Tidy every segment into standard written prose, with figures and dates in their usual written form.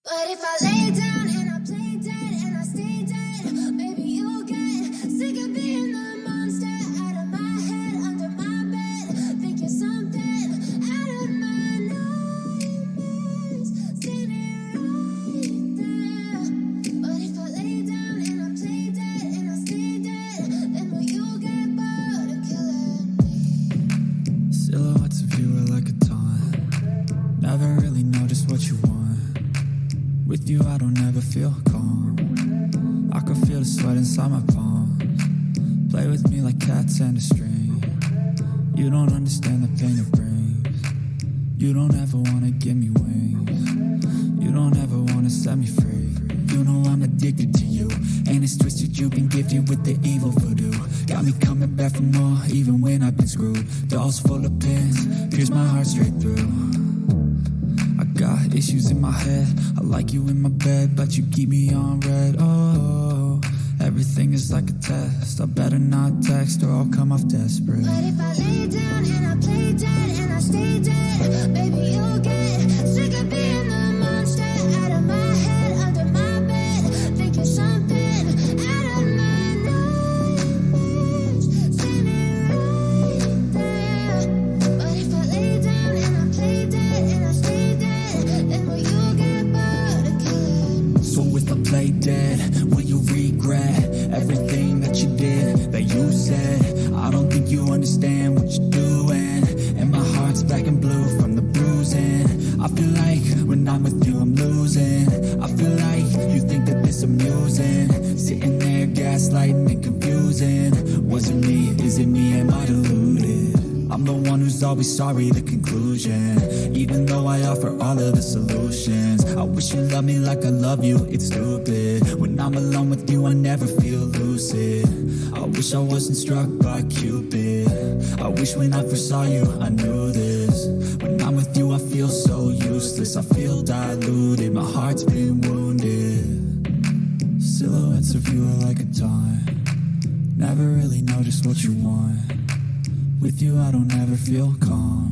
But if I lay down and I play dead and I stay dead, maybe you'll get sick of being the monster out of my head, under my bed. Think you're something out of my nightmares, standing right there. But if I lay down and I play dead and I stay dead, then will you get bored of killing me? Silhouettes of you are like a taunt. Never really know just what you want. With you I don't ever feel calm. I can feel the sweat inside my palms. Play with me like cats and a string. You don't understand the pain it brings. You don't ever wanna give me wings. You don't ever wanna set me free. You know I'm addicted to you, and it's twisted. You've been gifted with the evil voodoo. Got me coming back for more, even when I've been screwed. Dolls full of pins, pierce my heart straight through. Got issues in my head. I like you in my bed, but you keep me on red. Oh, everything is like a test. I better not text or I'll come off desperate. But if I lay down and I play dead and I stay dead, maybe you'll get sick of being the monster out of my head, under my bed. Think you're something out of my nightmares, standing right there. But if I lay down and I play dead and I stay dead, so if I play dead, will you regret everything that you did, that you said? I don't think you understand what you're doing, and my heart's black and blue from the bruising. I feel like when I'm with you I'm losing. I feel like you think that this amusing, sitting there gaslighting and confusing. Was it me? Is it me? Am I deluded? I'm the one who's always sorry, the conclusion, even though I offer all of the solutions. I wish you loved me like I love you, it's stupid. When I'm alone with you I never feel lucid. I wish I wasn't struck by Cupid. I wish when I first saw you I knew this. When I'm with you I feel so useless. I feel diluted, my heart's been wounded. Silhouettes of you are like a taunt. Never really know just what you want. With you I don't ever feel calm.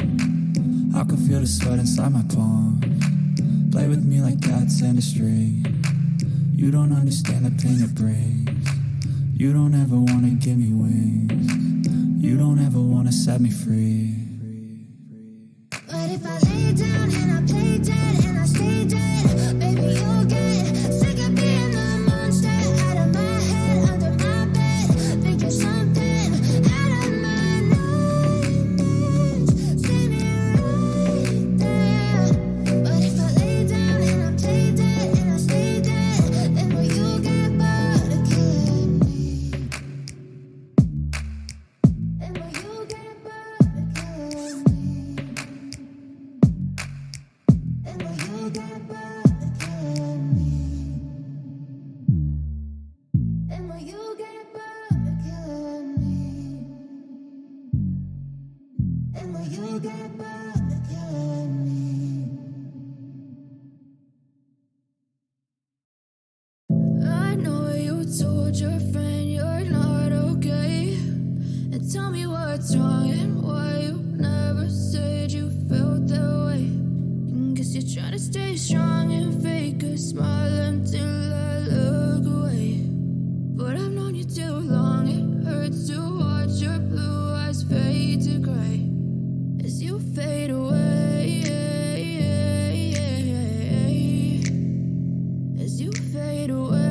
I can feel the sweat inside my palms. Play with me like cats and a string. You don't understand the pain it brings. You don't ever wanna give me wings. You don't ever wanna set me free. but if I lay down and I play dead and I stay dead, maybe you'll get sick of being the monster out of my head, under my bed. Think you're something out of my nightmares, standing right there. But if I lay down and I play dead and I stay dead, then will you get bored of killing me? Then will you get bored of killing me? And will you get bored of killing me? And will you get bored of killing me? And will you get bored of killing me? I know you told your friend you're not okay, and tell me what's wrong and why you never said you felt that way. Guess you're trying to stay strong and fake a smile until I look away. But I've known you too long, it hurts to watch your blue eyes fade to gray as you fade away, as you fade away.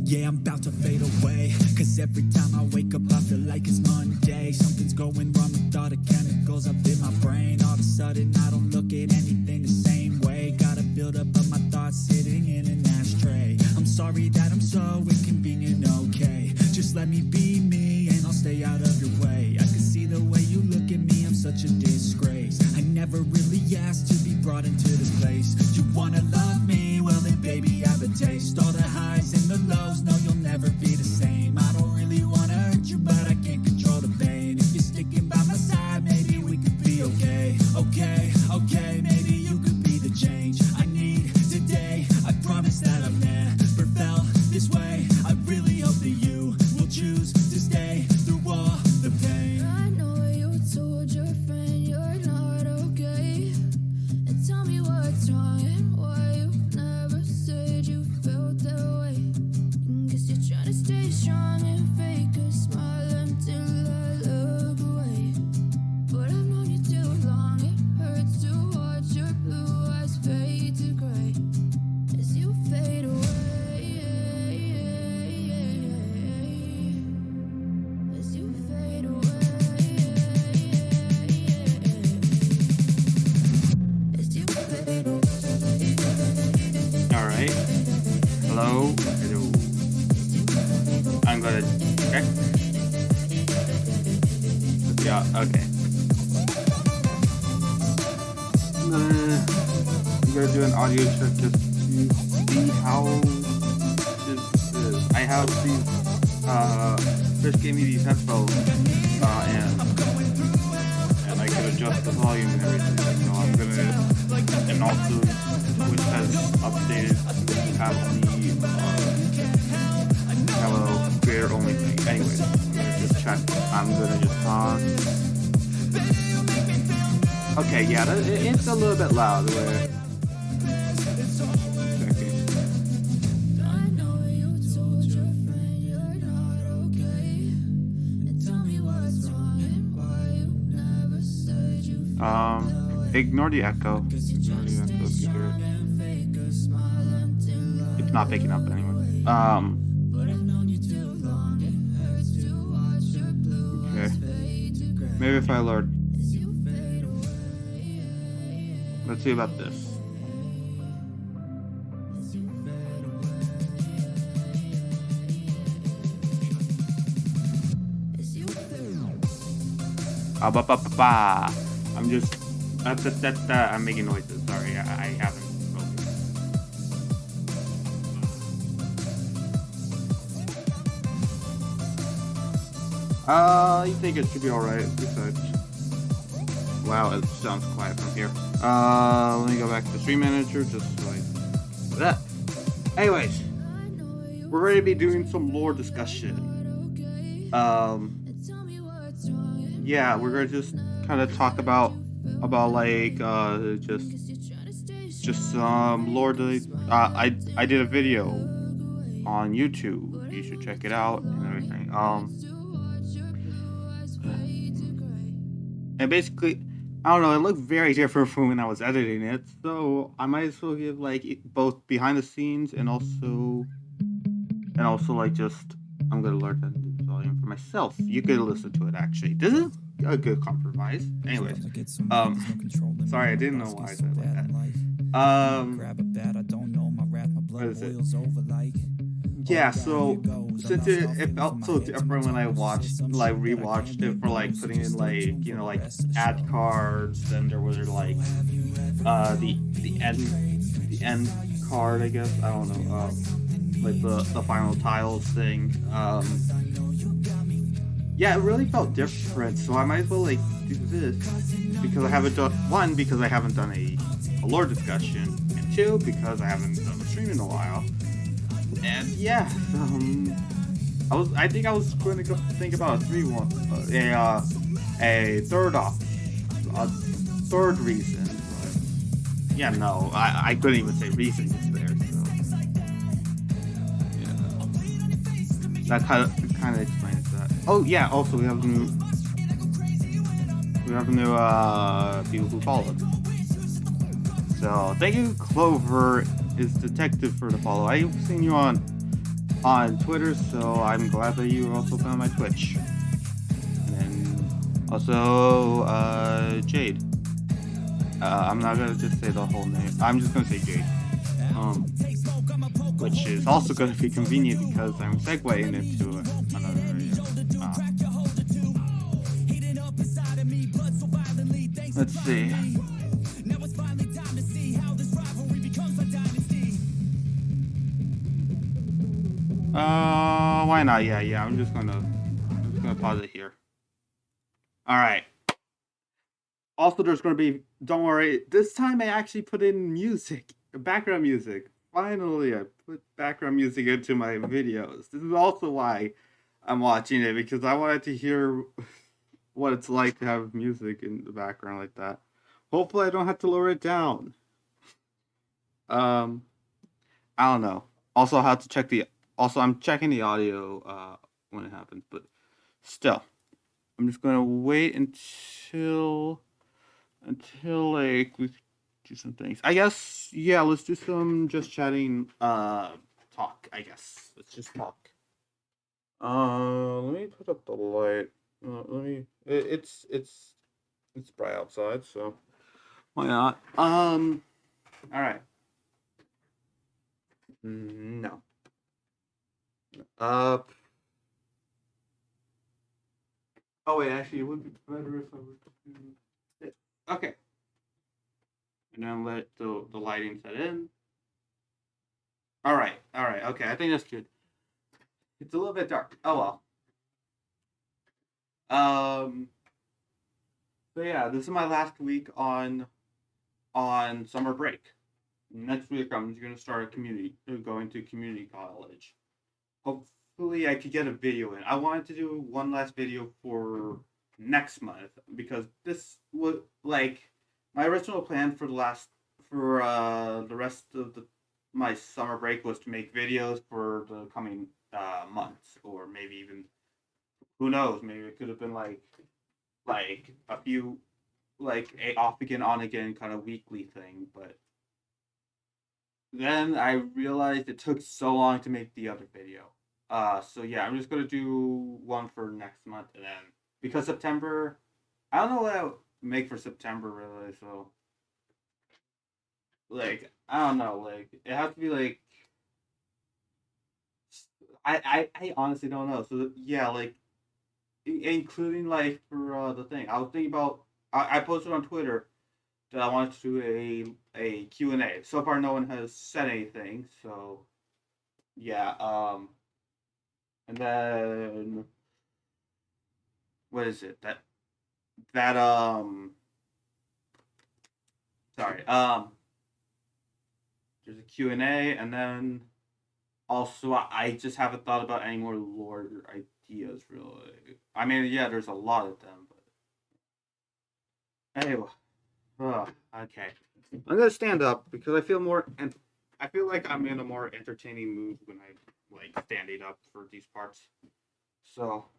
Yeah, I'm about to fade away, cause every time I wake up I feel like it's Monday. Something's going wrong with all the chemicals up in my brain. All of a sudden I don't look at anything the same way. Gotta build up of my thoughts sitting in an ashtray. I'm sorry that I'm so inconvenient, okay. Just let me be me and I'll stay out of your way. I can see the way you look at me, I'm such a disgrace. I never really asked to be brought into this place. You wanna love me? Well then baby I have a taste. All the highs and the lows, no you'll never be the same. I don't really wanna hurt you but I can't control the pain. If you're sticking by my side maybe we could be okay. Okay, maybe you could be the change I need today. I promise that I've never felt this way. I really hope that you will choose to stay through all the pain. I know you told your friend you're not okay, gonna check. Yeah, okay. I'm gonna do an audio check just to see how this is. I have these, Fish gave me these headphones, and I can adjust the volume and everything. So I'm gonna, and also Twitch has updated to have have a creator only thing. Anyways, I'm gonna just check. I'm gonna just talk. Okay, yeah, it's a little bit loud. Where ignore the echo. Ignore the echo if you hear it. It's not picking up anyway. Okay. Maybe if I lower. Let's see about this. I'm just I'm making noises. Sorry, I haven't spoken. I think it should be alright. Besides, wow, it sounds quiet from here. Let me go back to Stream Manager just like that. Anyways, we're ready to be doing some lore discussion. Yeah, we're gonna just kind of talk about like just some lore. I did a video on YouTube. You should check it out and everything. And basically, I don't know, it looked very different from when I was editing it, so I might as well give like both behind the scenes and also like just I'm gonna learn the volume for myself. You could listen to it actually. This is a good compromise. Anyways, sorry, I didn't know why I said it like that. What is it? Yeah, so since it felt so different when I rewatched it for like putting in like like ad cards, then there was like the end card, I guess, I don't know, like the final tiles thing. Yeah, it really felt different, so I might as well like do this because I haven't done because I haven't done a lore discussion, and 2 because I haven't done a stream in a while. And yeah, I think I was going to go think about a third reason. But yeah, no, I couldn't even say reason was there. So yeah, that kind of explains that. Oh yeah, also we have new people who followed. So thank you, Clover is Detective, for the follow. I've seen you on Twitter, so I'm glad that you also found my Twitch. And then also Jade. I'm not gonna just say the whole name. I'm just gonna say Jade. Which is also gonna be convenient because I'm segueing into another video. Let's see. Why not? Yeah. I'm just gonna pause it here. All right. Also, there's gonna be. Don't worry. This time I actually put in music, background music. Finally, I put background music into my videos. This is also why I'm watching it, because I wanted to hear what it's like to have music in the background like that. Hopefully, I don't have to lower it down. I don't know. Also, I have to check the. Also, I'm checking the audio when it happens, but still, I'm just gonna wait until like we do some things. I guess, yeah. Let's do some just chatting. Talk. I guess let's just talk. Let me put up the light. Let me. It's bright outside, so why not? All right. No. Oh wait, actually, it would be better if I were to do it. Okay. And then let the lighting set in. All right, okay. I think that's good. It's a little bit dark. Oh well. Um. So yeah, this is my last week on summer break. Next week I'm gonna start going to community college. Hopefully I could get a video in. I wanted to do one last video for next month because this was like my original plan for the rest of my summer break was to make videos for the coming months, or maybe even, who knows, maybe it could have been like a few, like a off again on again kind of weekly thing. But then I realized it took so long to make the other video. So yeah, I'm just gonna do one for next month, and then because September, I don't know what I would make for September really. So like I don't know, like it has to be like I honestly don't know. So yeah, like including like for the thing, I was thinking about. I posted on Twitter that I wanted to do a Q&A. So far, no one has said anything. So yeah, and then what is it that sorry, there's a Q&A, and then also I just haven't thought about any more lore ideas really. I mean, yeah, there's a lot of them, but anyway. Okay. I'm gonna stand up because I feel more, and I feel like I'm in a more entertaining mood when I like standing up for these parts. So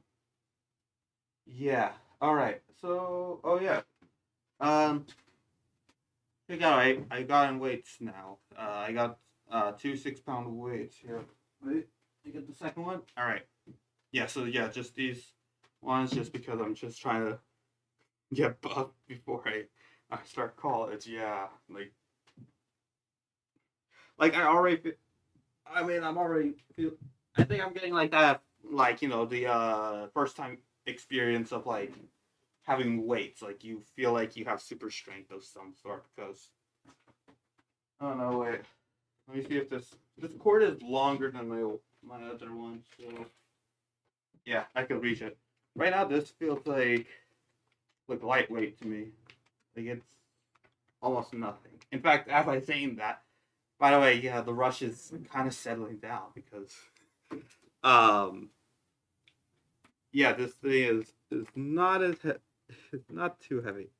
yeah. All right. So yeah. Um. I got in weights now. I got 2 6-pound weights here. Wait. You get the second one. All right. Yeah. So yeah, just these ones, just because I'm just trying to get buff before I start college. Yeah. Like I already. I mean, I'm already feel. I think I'm getting like that, like the first time experience of like having weights. Like you feel like you have super strength of some sort because I don't know. Wait, let me see if this cord is longer than my other one. So yeah, I can reach it. Right now, this feels like lightweight to me. Like it's almost nothing. In fact, as I saying that, by the way, yeah, the rush is kind of settling down because, um, yeah, this thing is not it's not too heavy.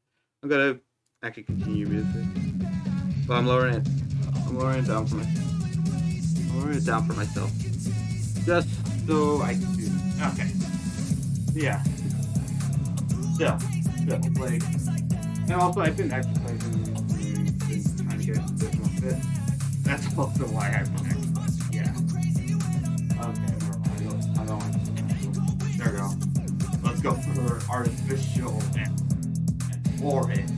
I'm gonna actually continue music, but I'm lowering it. I'm lowering it down for myself, just so I can do it. Okay. Yeah. Yeah. Yeah. Like, and also I've been exercising, been trying to get a bit more fit. That's also why I've been exercising. Yeah. Okay, never mind. I don't want to. There we go. Let's go for artificial and orange.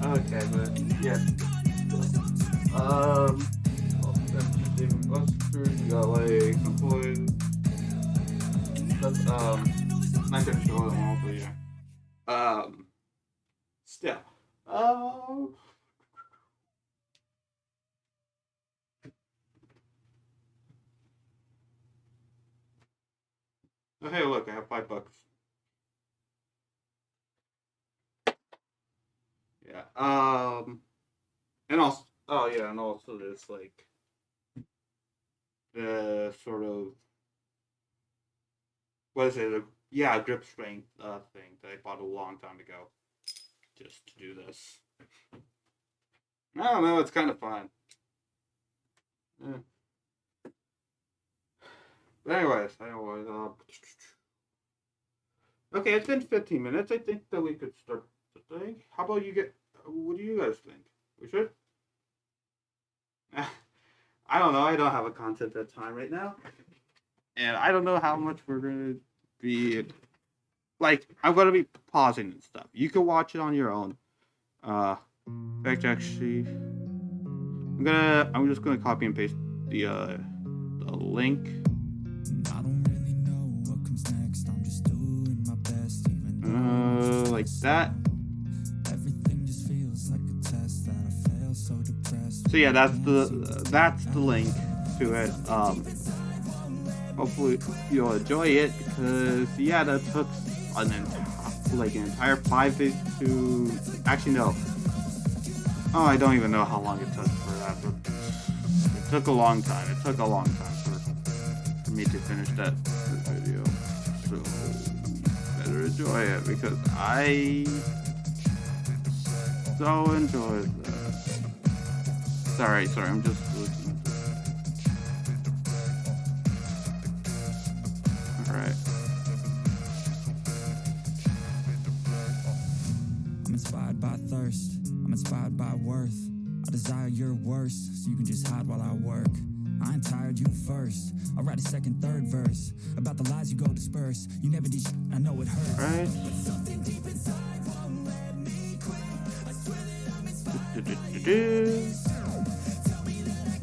Okay, but yeah. Let's do like some toys. That's not gonna show them all, but yeah. Still. Oh, hey, look, I have $5. Yeah. And also, oh yeah, and also this like the sort of, what is it? Yeah, grip strength thing that I bought a long time ago, just to do this. I don't know. It's kind of fun. Yeah. But anyways, okay, it's been 15 minutes. I think that we could start the thing. How about you get? What do you guys think? We should. I don't know. I don't have a content at time right now, and I don't know how much we're gonna be. Like, I'm gonna be pausing and stuff. You can watch it on your own. In fact, actually, I'm just gonna copy and paste the link. I don't really know what comes next. I'm just doing like that. Everything just feels like a test that I fail, so depressed. So yeah, that's the link to it. Hopefully you'll enjoy it, because yeah, that took an entire 5 days to, actually no. Oh, I don't even know how long it took for that, but it took a long time. It took a long time for me to finish that video. So you better enjoy it, because I so enjoyed that. Sorry, I'm just looking at this. Alright. I'm inspired by thirst, I'm inspired by worth. I desire your worst, so you can just hide while I work. I ain't tired, you first. I'll write a second, third verse about the lies you go disperse. You never did I know it hurts.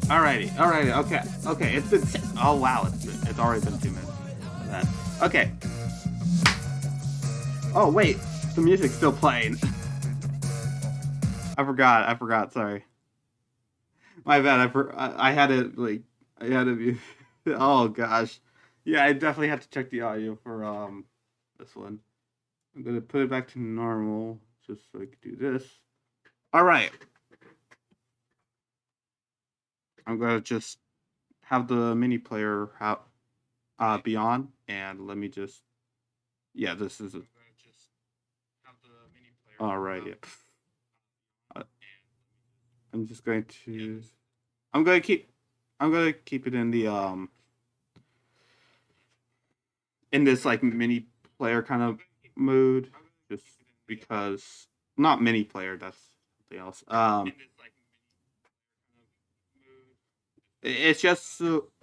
Alright. Alrighty, okay, it's been, oh wow, it's already been 2 minutes of that. Okay. Oh wait, the music's still playing. I forgot, sorry. My bad, I had it, like, I had it be, oh gosh. Yeah, I definitely had to check the audio for, this one. I'm gonna put it back to normal, just so I can do this. Alright. I'm gonna just have the mini player be on, and let me just, yeah, this is it. Alright, yeah. I'm just going to, I'm gonna keep it in the in this like mini player kind of mood, just because, not mini player, that's something else. It's just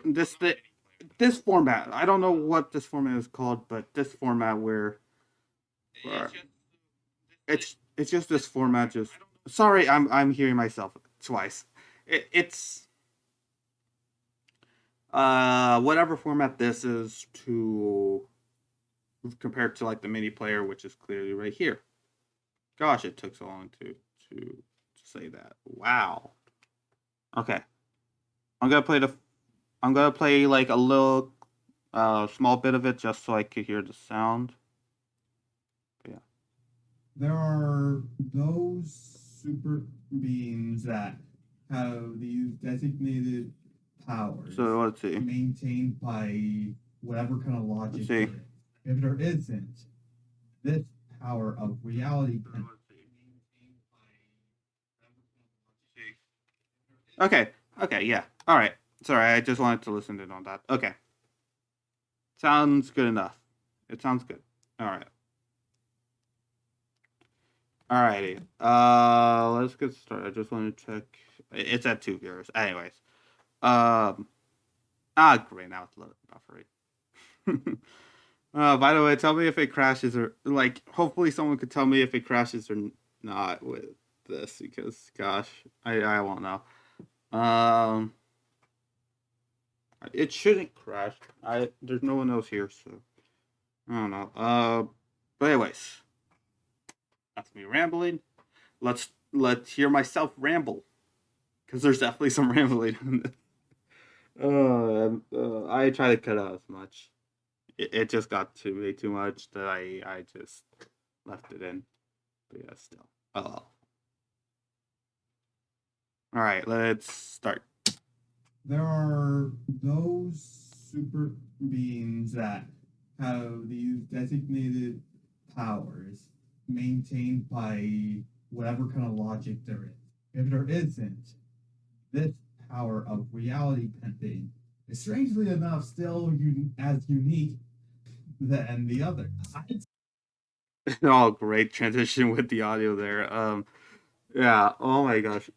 this format. I don't know what this format is called, but this format where it's just this format. Just, sorry, I'm hearing myself twice. It's whatever format this is, to compared to like the mini player, which is clearly right here. Gosh, it took so long to say that. Wow. Okay. I'm gonna play like a little small bit of it just so I could hear the sound. But yeah. There are those super beings that have these designated powers So let's see. maintained by whatever kind of logic Let's there see. is. If there isn't, this power of reality can Okay, yeah. All right. Sorry, I just wanted to listen in on that. Okay. Sounds good enough. It sounds good. All right. Alrighty. Let's get started. I just want to check. It's at 2 viewers. Anyways. Great. Now it's buffering. By the way, tell me if it crashes, or like, hopefully someone could tell me if it crashes or not with this, because gosh, I won't know. It shouldn't crash. There's no one else here, so I don't know. But anyways, that's me rambling. Let's hear myself ramble, because there's definitely some rambling in this. I try to cut out as much. It just got to me too much that I just left it in. But yeah, still. Oh. All right, let's start. There are those super beings that have these designated powers maintained by whatever kind of logic there is. If there isn't, this power of reality pending is strangely enough still as unique than the others. Oh, great transition with the audio there. Yeah. Oh my gosh.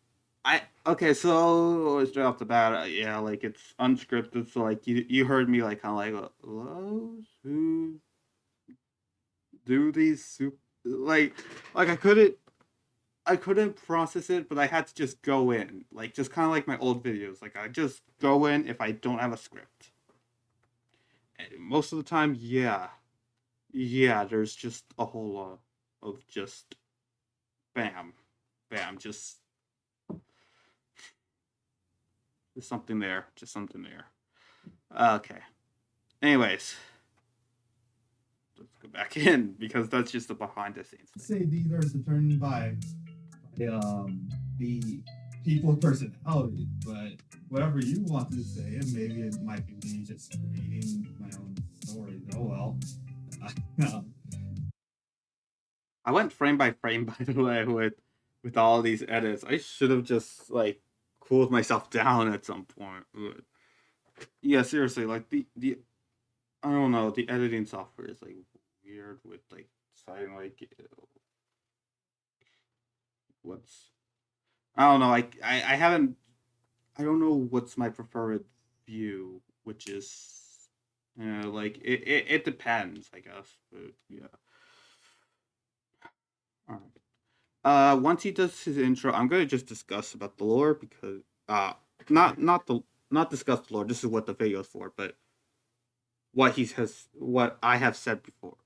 Okay. So straight off the bat, yeah, like it's unscripted. So like you heard me like kind of like those who do these like I couldn't process it, but I had to just go in, like just kind of like my old videos. Like I just go in if I don't have a script. And most of the time, yeah, there's just a whole of just bam, bam, just something there, just something there. Okay. Anyways, let's go back in because that's just the behind the scenes thing. Say these are determined by the people's personality, but whatever you want to say, and maybe it might be me just reading my own stories. Oh well. I went frame by frame, by the way, with all these edits. I should have just like cooled myself down at some point. But yeah, seriously, like the I don't know, the editing software is like weird with like deciding like what's I don't know. I haven't. I don't know what's my preferred view, which is, like it depends, I guess. But yeah. All right. Once he does his intro, I'm gonna just discuss about the lore because not discuss the lore. This is what the video is for, but what I have said before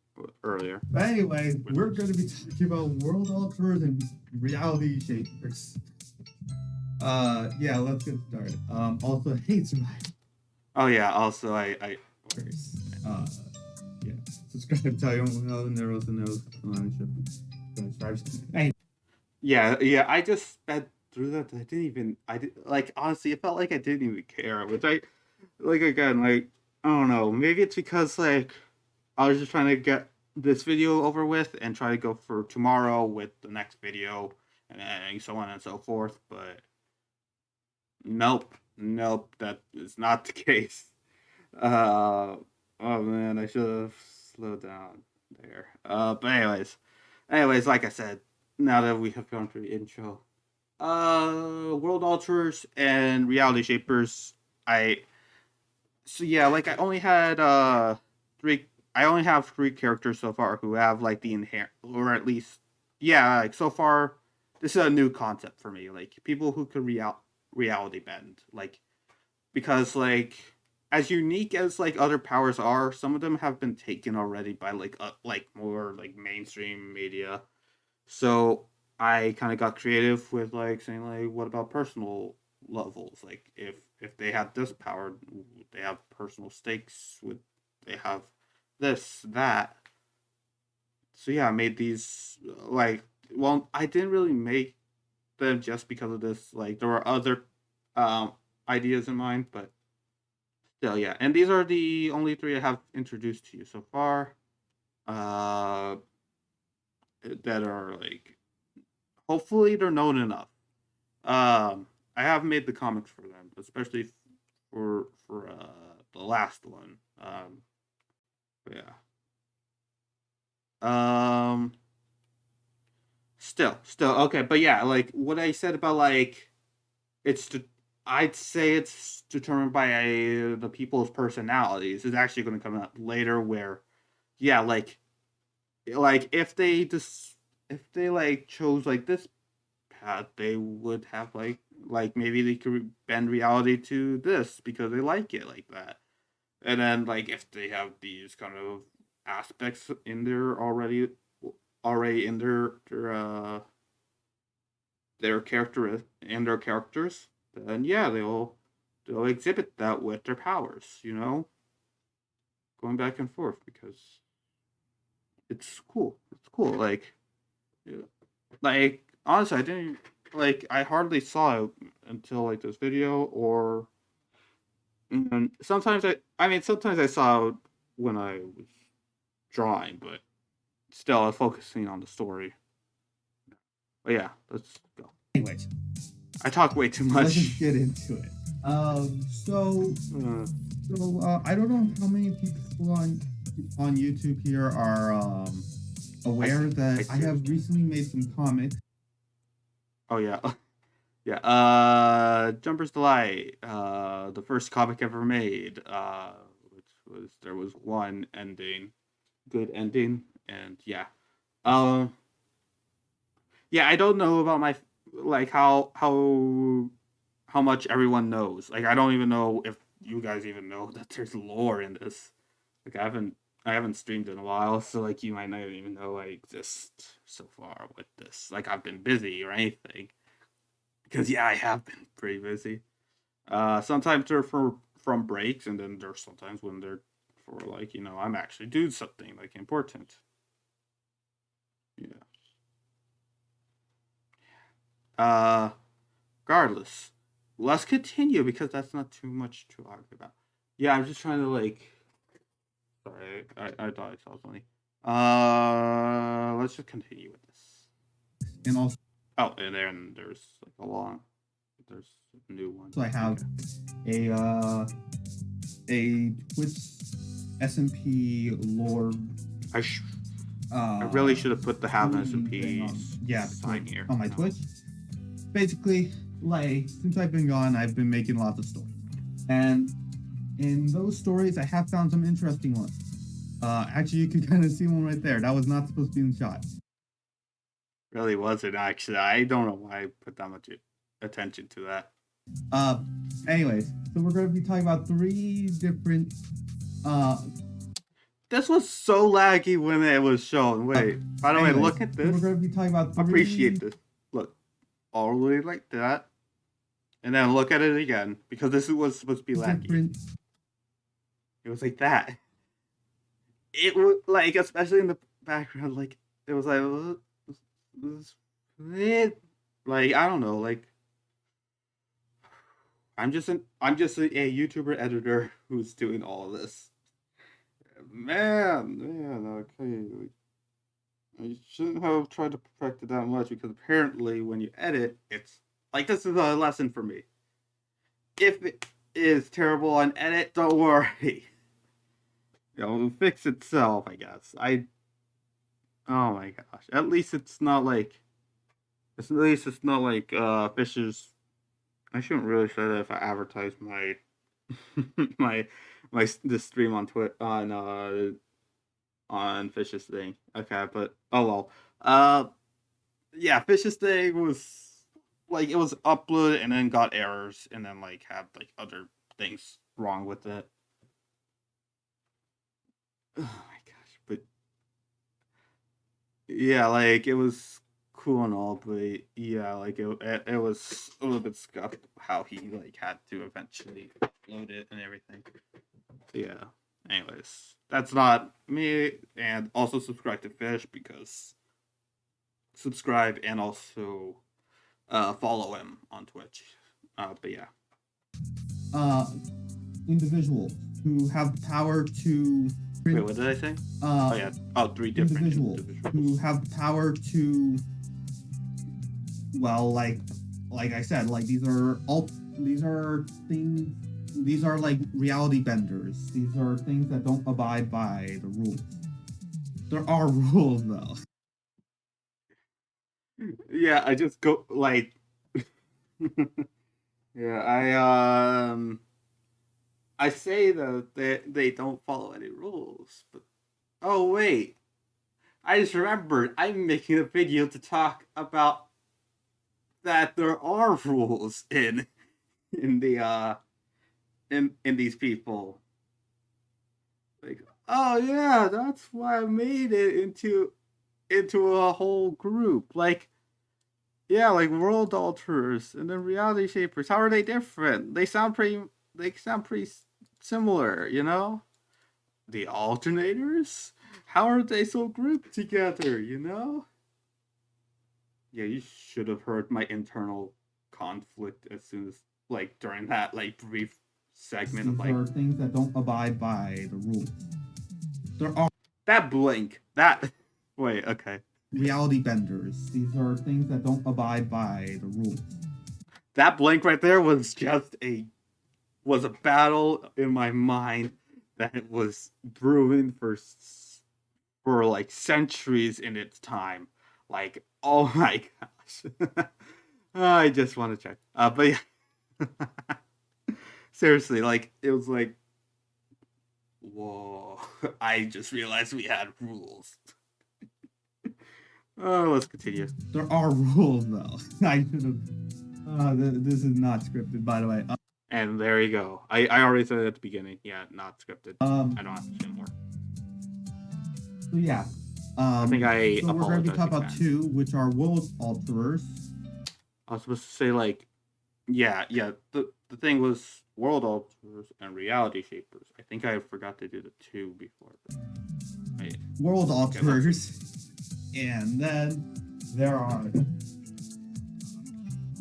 earlier. But anyway, we're going to be talking about world alterers and reality shapers. Yeah, let's get started. Also, hate survive. Oh yeah. Also, I Yeah, subscribe, tell your own knows the knows. Hey, yeah. I just sped through that. I did like honestly. It felt like I didn't even care, which I like again. Like I don't know. Maybe it's because like I was just trying to get this video over with and try to go for tomorrow with the next video and so on and so forth. But nope, that is not the case. Oh man, I should have slowed down there. But anyways, like I said, now that we have gone through the intro, World Alterers and Reality Shapers, like I only have three characters so far who have like the inherent, or at least, yeah, like so far, this is a new concept for me. Like people who could reality bend, like because like as unique as like other powers are, some of them have been taken already by like more like mainstream media. So I kind of got creative with like saying like, what about personal levels? Like if they had this power, they have personal stakes. Would they have this that? So yeah, I made these like well, I didn't really make them just because of this. Like there were other ideas in mind, but still, yeah. And these are the only three I have introduced to you so far. Uh, that are like hopefully they're known enough. I have made the comics for them, especially for the last one. But yeah. Still okay, but yeah, like what I said about like I'd say it's determined by the people's personalities. It's actually going to come out later, where yeah, like if they like chose like this path, they would have like maybe they could bend reality to this because they like it like that. And then like if they have these kind of aspects in there already in their character and their characters, then yeah, they'll exhibit that with their powers, going back and forth because it's cool. It's cool. Yeah, like honestly, I didn't I hardly saw it until like this video, or and sometimes I saw it when I was drawing, but still I was focusing on the story. But yeah, let's go. anyways, I talk way too let's much. just get into it. So I don't know how many people on YouTube here are aware that I have recently made some comics. Oh yeah. Yeah, Jumper's Delight, the first comic ever made, which was there was one ending, good ending, and yeah, yeah. I don't know about my like how much everyone knows. Like, I don't even know if you guys even know that there's lore in this. Like, I haven't I haven't streamed in a while, so like you might not even know I exist so far with this. Like I've been busy or anything. Because yeah, I have been pretty busy. Sometimes they're from breaks, and then there's sometimes when they're for like I'm actually doing something like important. Yeah. Uh, Regardless, let's continue because that's not too much to argue about. Yeah, I'm just trying to like. Sorry, I thought I saw something. Let's just continue with this. And also, Oh, and then there's like there's a new one. I have a Twitch SMP lore. I really should have put the have an SMP sign here on my Twitch. Basically, like since I've been gone, I've been making lots of stories, and in those stories, I have found some interesting ones. Actually, you can kind of see one right there. That was not supposed to be in the shot. Really wasn't actually. I don't know why I put that much attention to that. Anyways, so we're going to be talking about 3 different. This was so laggy when it was shown. Wait, by the way, look at this. We're going to be talking about 3... Appreciate this. Look, all the way like that, and then look at it again because this was supposed to be laggy. It was like that. It was like, especially in the background, like it was like, like I don't know, like I'm just a YouTuber editor who's doing all of this. Man, okay. I shouldn't have tried to perfect it that much because apparently when you edit, it's like this is a lesson for me. If it is terrible on edit, don't worry. It'll fix itself, I guess. Oh my gosh. At least it's not like Fisher's. I shouldn't really say that if I advertise my this stream on on Fish's thing. Okay, but oh well. Yeah, Fish's thing was like it was uploaded and then got errors and then like had like other things wrong with it. Oh my gosh, but yeah, like it was cool and all, but yeah, like it was a little bit scuffed how he like had to eventually upload it and everything. Yeah. Anyways, that's not me, and also subscribe to Fish because subscribe and also follow him on Twitch. But yeah. Individuals who have the power to. Wait, what did I say? Oh yeah. Oh, 3 different individuals who have the power to. Well, like I said, like these are things. These are like reality benders. These are things that don't abide by the rules. There are rules though. Yeah, I just go like. Yeah, I say though that they don't follow any rules, but oh wait, I just remembered I'm making a video to talk about that there are rules in the in these people. Like, oh yeah, that's why I made it into a whole group. Like, yeah, like World Alternators and then Reality Shapers. How are they different? They sound pretty similar, you know? The Alternators? How are they so grouped together, you know? Yeah, you should have heard my internal conflict as soon as like during that like brief segment of like there are things that don't abide by the rules. There are that blink. That wait, okay. Reality benders. These are things that don't abide by the rules. That blink right there was just a battle in my mind that was brewing for like centuries in its time. Like, oh my gosh. I just want to check. But yeah. Seriously, like it was like whoa. I just realized we had rules. Oh, let's continue. There are rules though. I should have this is not scripted, by the way. And there you go. I already said it at the beginning. Yeah, not scripted. I don't have to say more. So yeah. I think I So we're going to be apologize talking to about fans. 2, which are World Alterers. I was supposed to say like, yeah. The thing was World Alters and Reality Shapers. I think I forgot to do the 2 before. Wait, World okay, Alterers. And then there are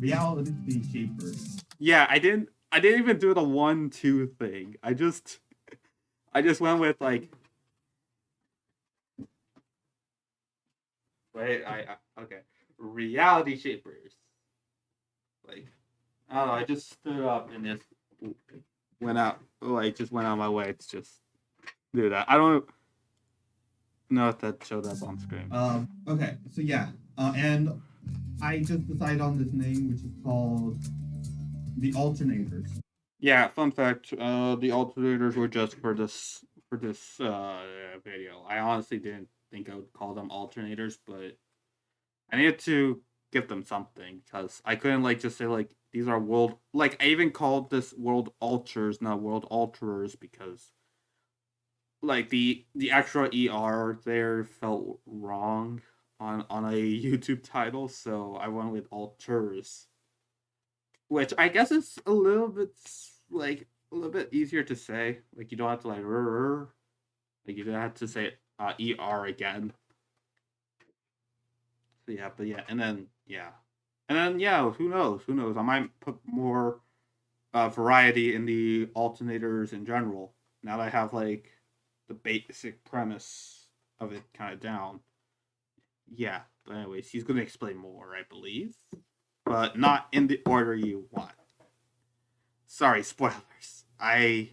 Reality Shapers. yeah, I didn't even do the 1-2 thing. I just went with like. Wait, okay. Reality Shapers. Like, I don't know. I just stood up and just went out. Like, just went out my way to just do that. I don't know if that showed up on screen. Okay, so yeah, and I just decided on this name, which is called the Alternators. Yeah, fun fact. The alternators were just for this video. I honestly didn't think I would call them alternators, but I needed to give them something because I couldn't like just say like these are world. Like I even called this world alters, not world alterers, because like the extra er there felt wrong on a YouTube title, so I went with alters, which I guess is a little bit like a little bit easier to say. Like you don't have to like like you don't have to say er again. So yeah, but yeah, and then yeah, who knows? Who knows? I might put more variety in the alternators in general. Now that I have like the basic premise of it kind of down. Yeah, but anyways, he's gonna explain more, I believe, but not in the order you want. Sorry, spoilers. I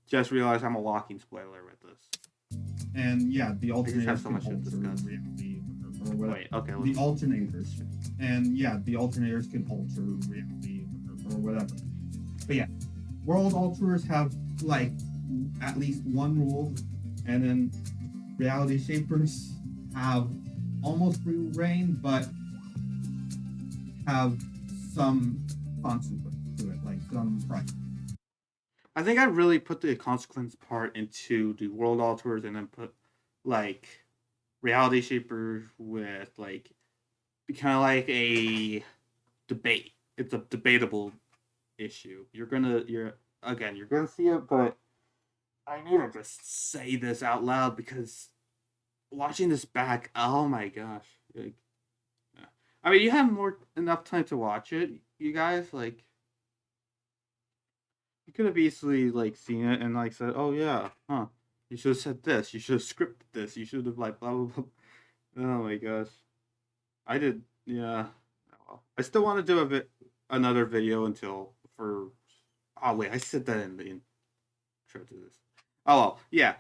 just realized I'm a walking spoiler with this. And yeah, the alternators have so much to can alter discuss. reality or whatever. Wait, okay. The alternators. And yeah, the alternators can alter reality or whatever. But yeah, world alterers have like at least one rule, and then reality shapers have almost free reign, but have some consequence to it, like some price. I think I really put the consequence part into the world alterers and then put like reality shapers with like kind of like a debate. It's a debatable issue. You're gonna see it, but I need to just say this out loud because watching this back, oh my gosh. Like, yeah. I mean, you have enough time to watch it, you guys. Like, you could have easily like seen it and like said, "Oh yeah, huh? You should have said this. You should have scripted this. You should have like blah blah blah." Oh my gosh, I did. Yeah. Oh, well. I still want to do another video until for. Oh wait, I said that in the intro to this. Oh well, yeah.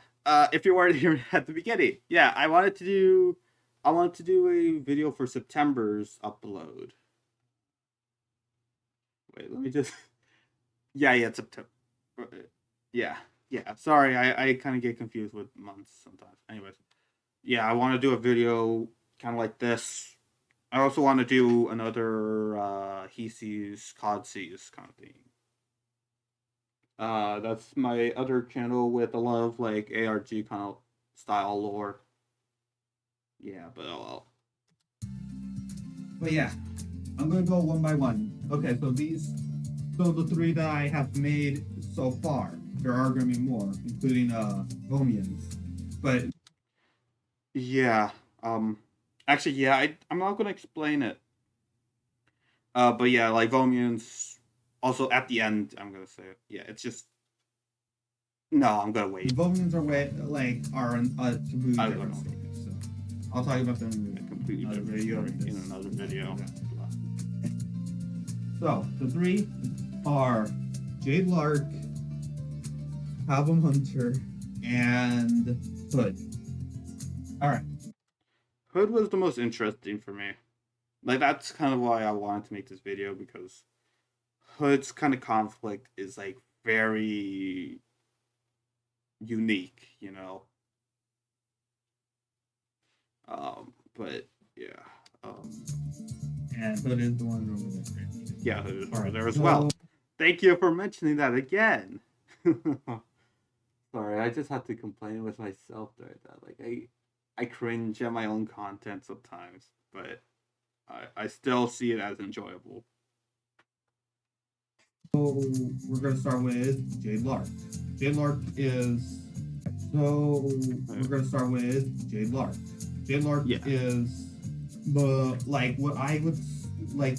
If you weren't here at the beginning, yeah, I wanted to do a video for September's upload. Wait, let me just. Yeah, it's September. Yeah. Sorry, I kind of get confused with months sometimes. Anyways, yeah, I want to do a video kind of like this. I also want to do another he sees, COD sees kind of thing. That's my other channel with a lot of like ARG kind of style lore. Yeah, but oh well. But yeah, I'm gonna go one by one. Okay, so the 3 that I have made so far. There are gonna be more, including Vomians. But yeah, actually, yeah, I'm not gonna explain it. But yeah, like Vomians. Also, at the end, I'm gonna say it. Yeah, it's just. No, I'm gonna wait. Vomians are a completely different story. So I'll talk about them in a completely different video. In another video. So the 3 are Jade Lark, Album Hunter, and Hood. All right. Hood was the most interesting for me. Like that's kind of why I wanted to make this video because Hood's kind of conflict is like very unique, you know. But yeah. And Hood is the one over there. Yeah, Hood is over there as well. Thank you for mentioning that again. Sorry, I just have to complain with myself during that. Like I cringe at my own content sometimes, but I still see it as enjoyable. So we're gonna start with Jade Lark. Jade Lark is so we're gonna start with Jade Lark. Jade Lark Yeah. is the like what I would like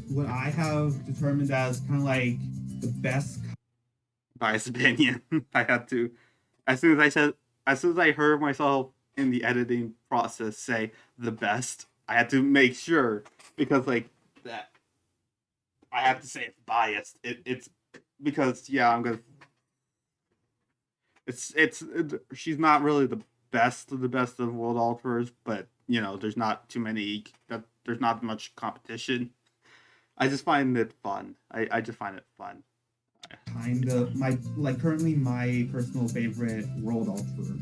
what I have determined as kind of like the best. Biased opinion. I had to, as soon as I heard myself in the editing process say the best, I had to make sure because like that I have to say it's biased. It's because yeah, I'm gonna. She's not really the best of world alterers, but you know, there's not too many. There's not much competition. I just find it fun. I just find it fun. Kind of my like currently my personal favorite world alterer.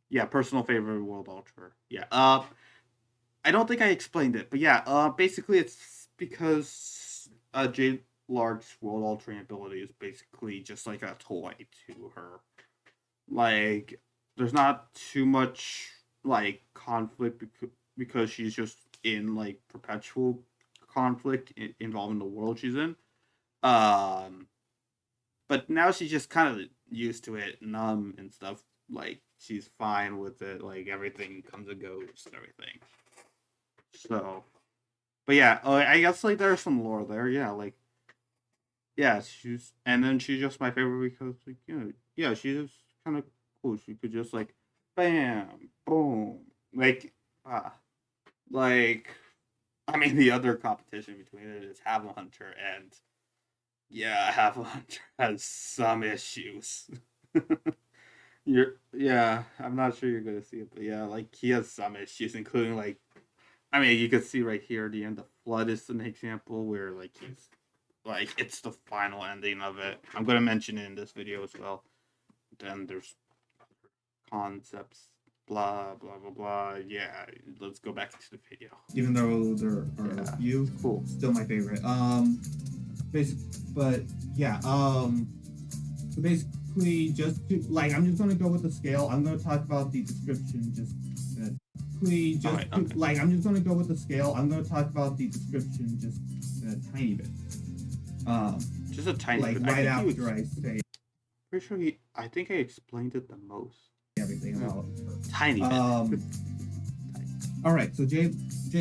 Yeah, personal favorite world alterer. Yeah. I don't think I explained it, but yeah. Basically, it's because Jade Lark's world altering ability is basically just like a toy to her. Like, there's not too much like conflict because she's just in like perpetual conflict involving the world she's in. Um, but now she's just kind of used to it, numb and stuff. Like she's fine with it. Like everything comes and goes and everything. So, but yeah, I guess like there's some lore there. Yeah, like yeah, she's just my favorite because like yeah, she's just kind of cool. She could just like bam, boom, like ah, like I mean the other competition between it is Have Hunter and yeah, Have Hunter has some issues. Yeah, I'm not sure you're gonna see it, but yeah, like he has some issues, including like I mean you can see right here at the end the flood is an example where like he's like it's the final ending of it. I'm gonna mention it in this video as well. Then there's concepts, blah blah blah blah. Yeah, let's go back to the video. Even though there are a few, Cool. still my favorite. But yeah, so basically, just to, like, I'm just gonna go with the scale. I'm gonna talk about the description just. Like, I'm just gonna go with the scale. I'm gonna talk about the description just a tiny bit. Just a tiny like bit. right after I say Pretty sure I think I explained it the most. everything about her. Tiny bit. All right, so Jade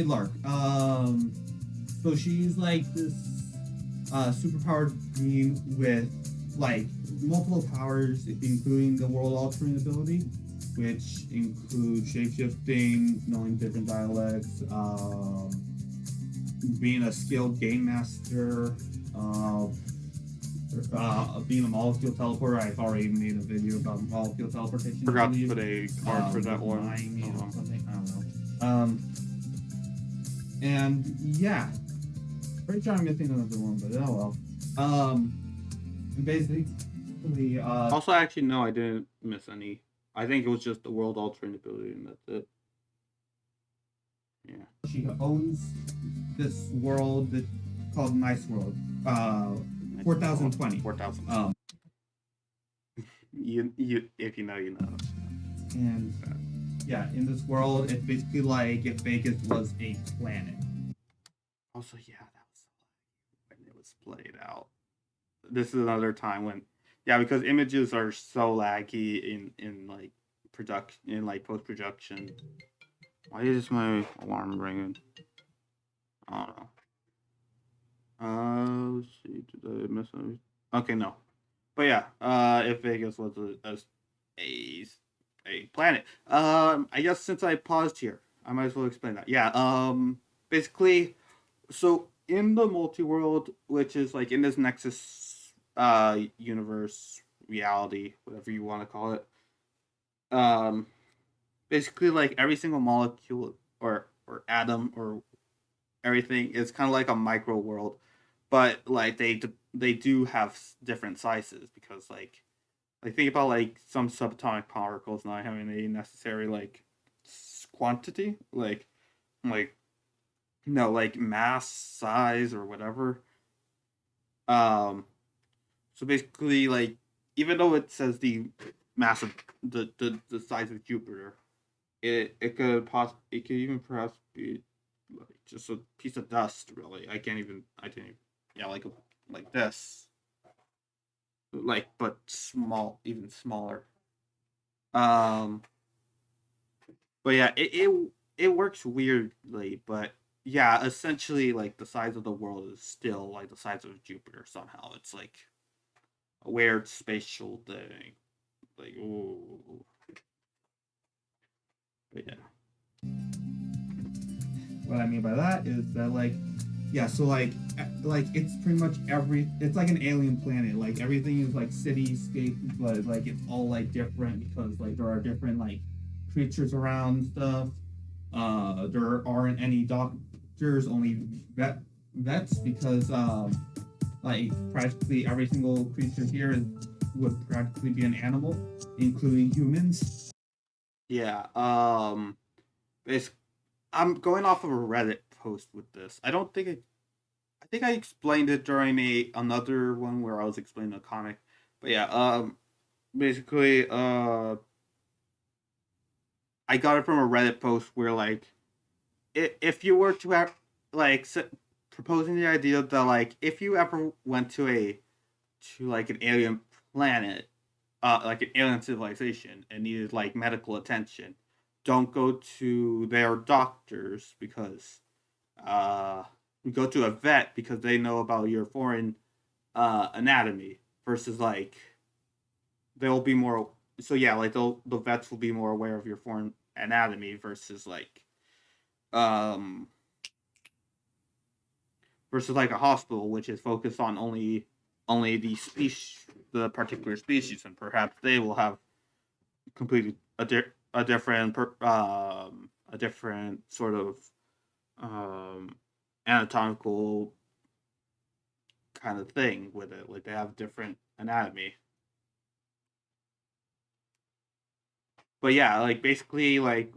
Lark. So she's like this superpowered being with like multiple powers, including the world altering ability, which include shapeshifting, knowing different dialects, being a skilled game master, being a molecule teleporter. I've already made a video about molecule teleportation. Forgot to put a card for that one. Or something. I don't know. And yeah, pretty sure I'm missing another one, but oh well. And basically, Also, actually, no, I didn't miss any. I think it was just the world altering ability, and that's it. Yeah. she owns this world that called Nice World. 4020. 4000. You if you know, you know. And yeah, in this world, it's basically like if Vegas was a planet. Also, yeah, that was when it was played out. This is another time when, yeah, because images are so laggy in like production, in like post production. Why is my alarm ringing? I don't know. Let's see. Did I miss anything? Okay, no. But yeah, if Vegas was a planet, I guess since I paused here, I might as well explain that. Yeah, basically, so in the multi-world, which is like in this Nexus universe, reality, whatever you want to call it, basically like every single molecule or atom or everything is kind of like a micro world, but like they do have different sizes because like think about like some subatomic particles not having a necessary like quantity like no like mass size or whatever. So basically like even though it says the massive, the size of Jupiter. It could even perhaps be like just a piece of dust. Really, I didn't even yeah like this, like but small, even smaller. Um, but yeah, it works weirdly, but yeah, essentially like the size of the world is still like the size of Jupiter somehow. It's like a weird spatial thing. Like ooh, but yeah. What I mean by that is that like, yeah, so like it's pretty much it's like an alien planet. Like everything is like cityscape, but like it's all like different because like there are different like creatures around and stuff. There aren't any doctors, only vets because like practically every single creature here would practically be an animal, including humans. Yeah. It's I'm going off of a Reddit post with this. I think I explained it during another one where I was explaining a comic. But yeah, basically I got it from a Reddit post where like if you were to have like proposing the idea that like if you ever went to like an alien planet, like an alien civilization and needed like medical attention, don't go to their doctors because uh you go to a vet because they know about your foreign anatomy versus like they'll be more so yeah like the vets will be more aware of your foreign anatomy um versus like a hospital which is focused on only the particular species, and perhaps they will have completely a different a different sort of um anatomical kind of thing with it. Like they have different anatomy. But yeah, like basically like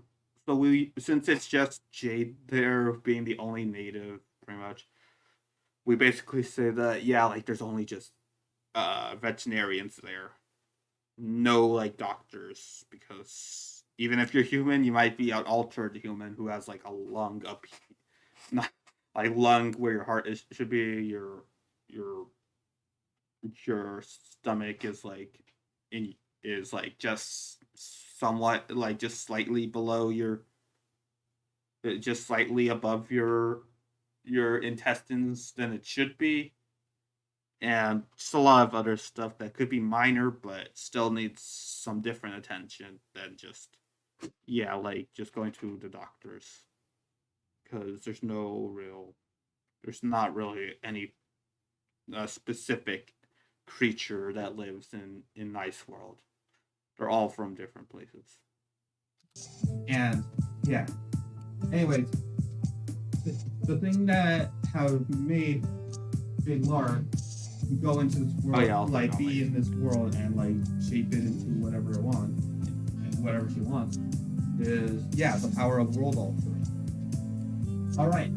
so we since it's just Jade there being the only native pretty much, we basically say that yeah, like there's only just veterinarians there. No like doctors because even if you're human, you might be an altered human who has like a lung up not like lung where your heart is should be, your your stomach is like in is like just somewhat like just slightly below your just slightly above your intestines than it should be, and just a lot of other stuff that could be minor but still needs some different attention than just yeah like just going to the doctors because there's not really any specific creature that lives in Nice World. They're all from different places. And yeah. Anyways, the thing that have made Big Lar go into this world, yeah, like be in this world and like shape it into whatever it wants, and whatever she wants, is yeah, the power of world altering. All right,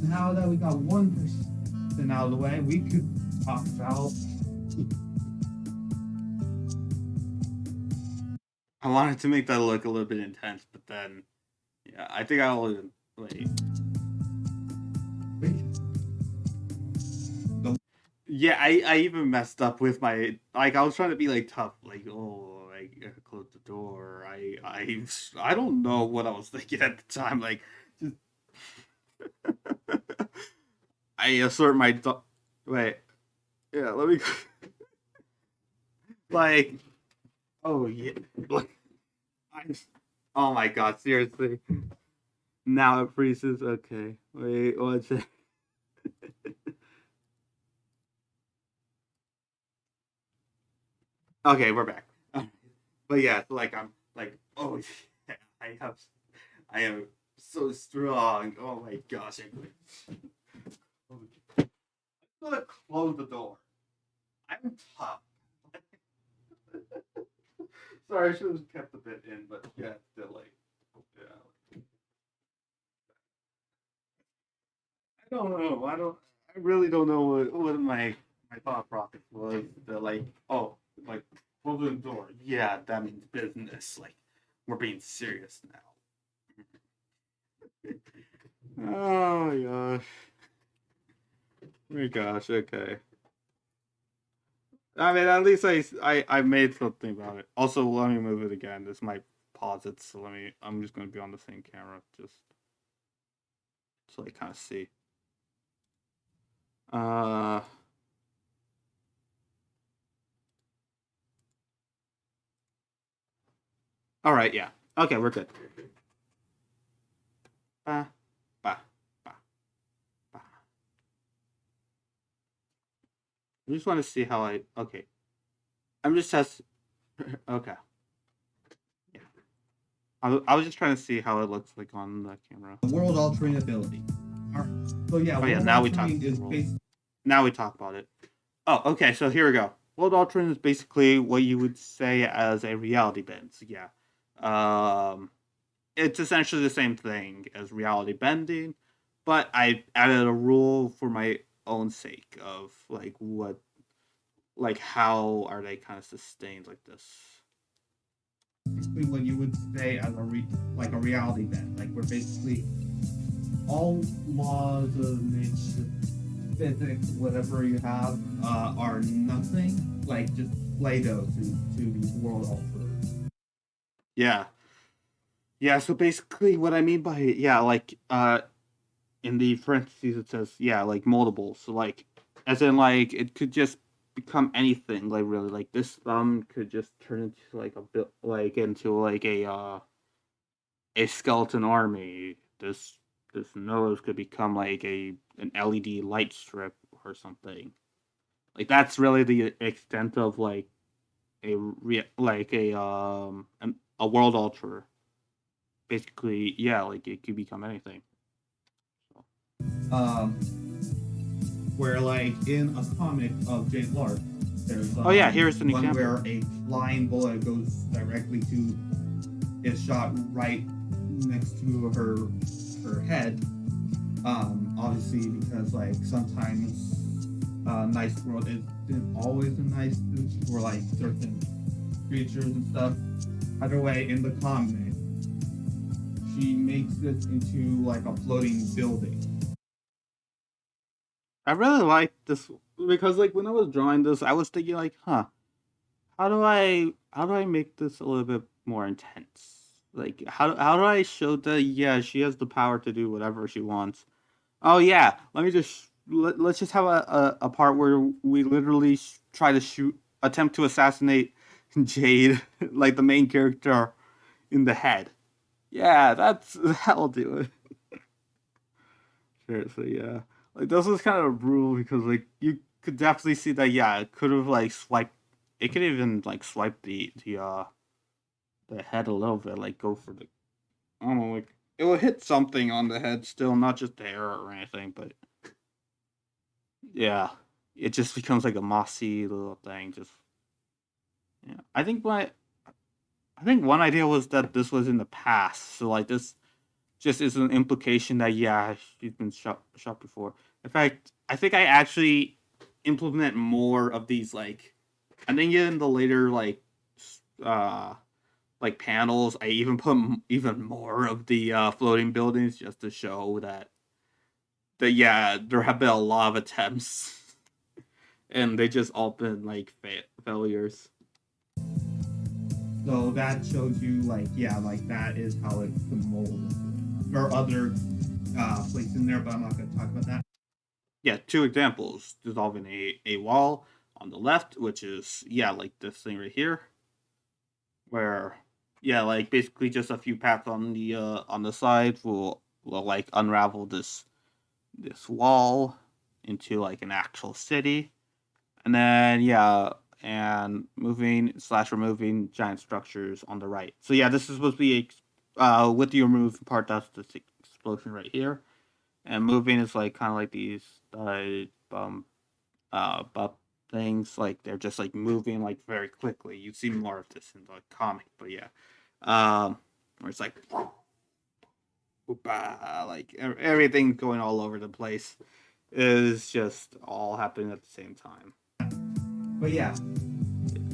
now that we got one person out of the way, we could talk about. I wanted to make that look a little bit intense, but then yeah, I think I'll wait. Yeah, I even messed up with my like I was trying to be like tough, like oh I close the door. I don't know what I was thinking at the time. Like just I assert my wait yeah let me like oh yeah like I oh my god seriously now it freezes. Okay wait what's it? Okay we're back. But yeah like I'm like oh yeah, I am so strong. Oh my gosh. I'm gonna close the door. I'm tough. Sorry, I should have kept the bit in, but yeah, still like, yeah. I don't know. I don't. I really don't know what my thought process was. The like, oh, like Folding door. Yeah, that means business. Like, we're being serious now. Oh my gosh. Oh my gosh, okay. I mean, at least I made something about it. Also, let me move it again. This might pause it, so I'm just gonna be on the same camera, just so I kind of see. Uh, all right, yeah. Okay, we're good. Ba, ba, ba, ba. I just want to see how okay. I'm just testing. Okay. Yeah. I was just trying to see how it looks like on the camera. World altering ability. Alright. So yeah, Oh yeah, world now we talk. altering is based. Now we talk about it. Oh, okay. So here we go. World altering is basically what you would say as a reality bend. So yeah, it's essentially the same thing as reality bending, but I added a rule for my own sake of like how are they kind of sustained like this. Basically what you would say as like a reality bend. Like we're basically all laws of nature, physics, whatever you have, are nothing. Like just Play-Doh to these world alterers. Yeah. Yeah, so basically what I mean by yeah, like in the parentheses it says yeah, like multiple. So like as in like it could just become anything, like really like this thumb could just turn into like a bit like into like a skeleton army. This nose could become like an LED light strip or something. Like that's really the extent of like like a world alterer. Basically, yeah, like it could become anything. So. Um, where like in a comic of Jane Lark, there's Oh yeah, here's an one example. where a flying bullet goes directly to is shot right next to her head. Obviously because like sometimes nice world isn't always a nice for like certain creatures and stuff. Either way, in the comic, she makes this into like a floating building. I really like this because like when I was drawing this, I was thinking like, huh, how do I make this a little bit more intense? Like how do I show that yeah, she has the power to do whatever she wants. Oh yeah, let's just have a part where we literally try to attempt to assassinate Jade, like the main character, in the head. Yeah, that'll do it. Seriously, yeah. Like this was kind of a rule because like you could definitely see that yeah, it could have like swiped. It could even like swipe the head a little bit, like go for the I don't know, like it will hit something on the head still, not just the hair or anything, but yeah, it just becomes like a mossy little thing. Just yeah, I think one idea was that this was in the past, so like this just is an implication that yeah, she's been shot before. In fact, I think I actually implement more of these like I think in the later uh like panels, I even put even more of the floating buildings just to show that yeah, there have been a lot of attempts and they just all been like failures. So that shows you like yeah, like that is how it's the mold. There are other places in there, but I'm not going to talk about that. Yeah, two examples dissolving a wall on the left, which is yeah, like this thing right here, where yeah, like basically just a few paths on the side will like unravel this wall into like an actual city, and then yeah, and moving slash removing giant structures on the right. So yeah, this is supposed to be with the removed part. That's this explosion right here, and moving is like kind of like these um but things like they're just like moving like very quickly. You see more of this in the comic, but yeah, where it's like like everything going all over the place is just all happening at the same time. But yeah,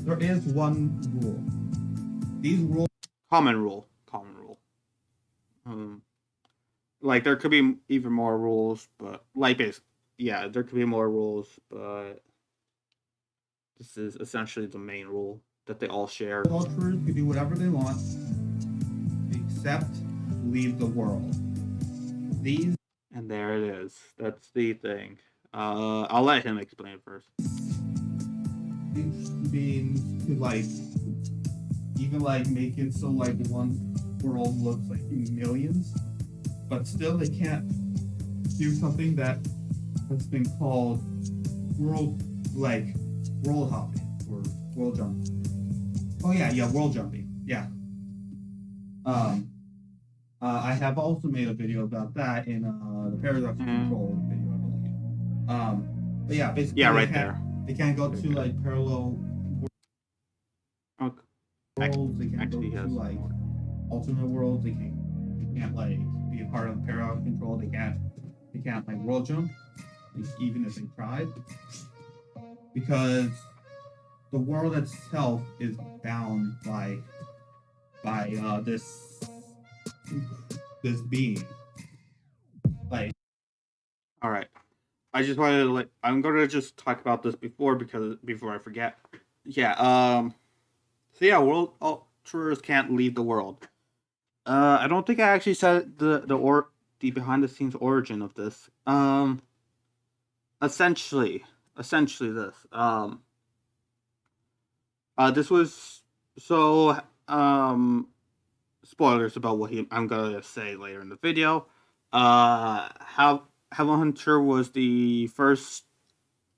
there is one rule. These rules. Common rule. Like there could be even more rules, but like yeah, there could be more rules, but this is essentially the main rule that they all share. Cultures can do whatever they want, except leave the world. These. And there it is. That's the thing. I'll let him explain it first. These beings could like even like make it so like one world looks like millions, but still they can't do something that has been called world hopping or world jumping. Oh yeah, world jumping. Yeah. I have also made a video about that in the paradox control video, I believe. But yeah, basically, right there. They can't go to like parallel Okay. worlds. They can't go to like alternate worlds. They can't like be a part of paradox control. They can't like world jump, like, even if they tried, because the world itself is bound by this being. Like, all right, I just wanted to I'm gonna just talk about this before I forget. Yeah. So yeah, world Alternators can't leave the world. I don't think I actually said the behind the scenes origin of this. Essentially this. This was so. Spoilers about what I'm gonna say later in the video. Heaven Hunter was the first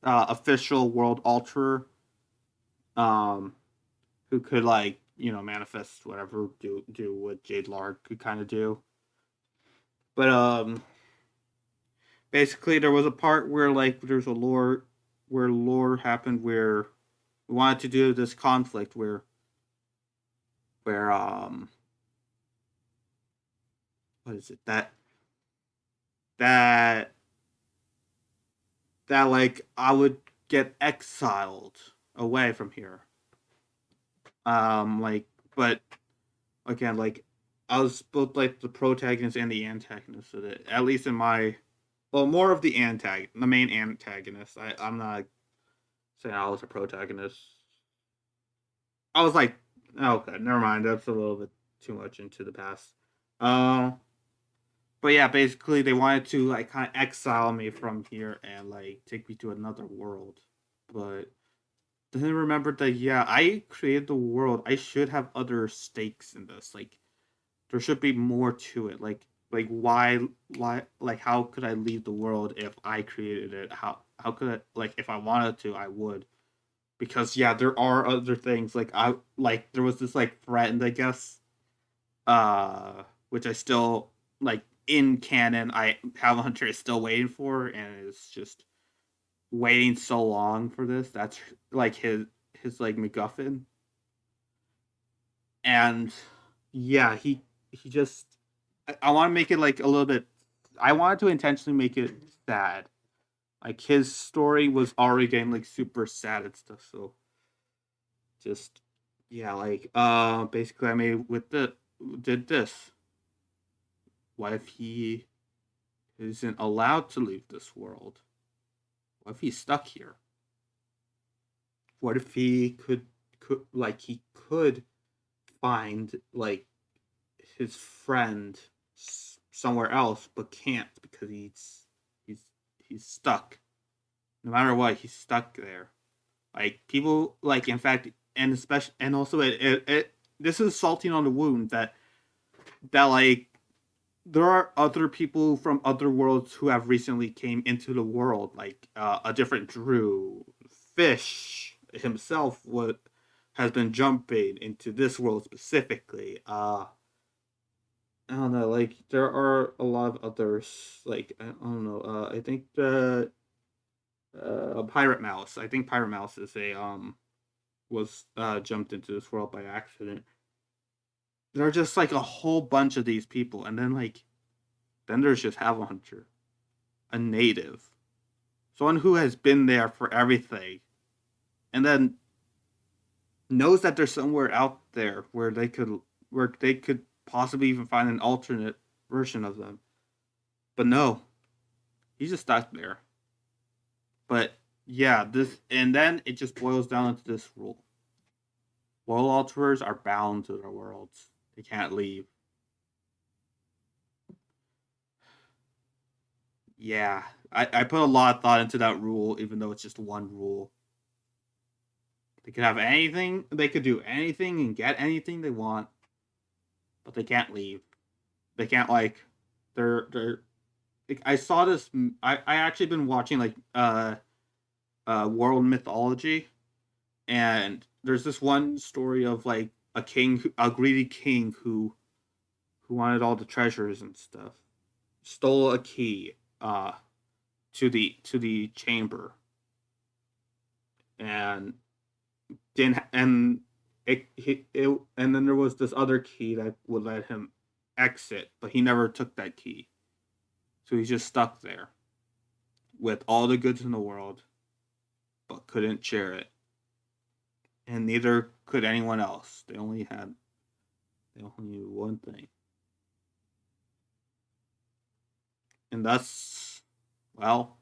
official world alterer. Who could manifest whatever, do what Jade Lard could kind of do. But basically there was a part where there's a lore happened where we wanted to do this conflict where what is it that I would get exiled away from here. But again, I was both the protagonist and the antagonist of it. At least in more of the main antagonist. I'm not saying I was a protagonist. I was okay, never mind. That's a little bit too much into the past. But yeah, basically they wanted to kind of exile me from here and take me to another world, but then remembered that I created the world. I should have other stakes in this. There should be more to it. Why how could I leave the world if I created it? How could I if I wanted to I would. Because there are other things there was this friend, I guess, which I still in canon Heaven Hunter is still waiting for, and it's just waiting so long for this. That's his MacGuffin. And he just I want to make it a little bit. I wanted to intentionally make it sad. His story was already getting super sad and stuff. So just basically I did this. What if he isn't allowed to leave this world? What if he's stuck here? What if he could find his friend somewhere else, but can't because he's stuck. No matter what, he's stuck there. People in fact, and especially, and also it this is salting on the wound that there are other people from other worlds who have recently came into the world, a different Drew. Fish himself has been jumping into this world specifically. I don't know, there are a lot of others, I don't know, I think the Pirate Mouse. I think Pirate Mouse is was jumped into this world by accident. There are just a whole bunch of these people, and then there's just Heaven Hunter, a native, someone who has been there for everything, and then knows that there's somewhere out there where they could possibly even find an alternate version of them. But no, he's just stuck there. But yeah, this and then it just boils down to this rule. World alterers are bound to their worlds. They can't leave. Yeah, I put a lot of thought into that rule, even though it's just one rule. They could have anything, they could do anything and get anything they want, but they can't leave. They can't like, they're. Like, I saw this. I actually been watching like world mythology, and there's this one story of like a king, a greedy king who wanted all the treasures and stuff, stole a key to the chamber, and didn't and it and then there was this other key that would let him exit, but he never took that key, so he's just stuck there with all the goods in the world, but couldn't share it, and neither could anyone else. They only knew one thing, and that's, well,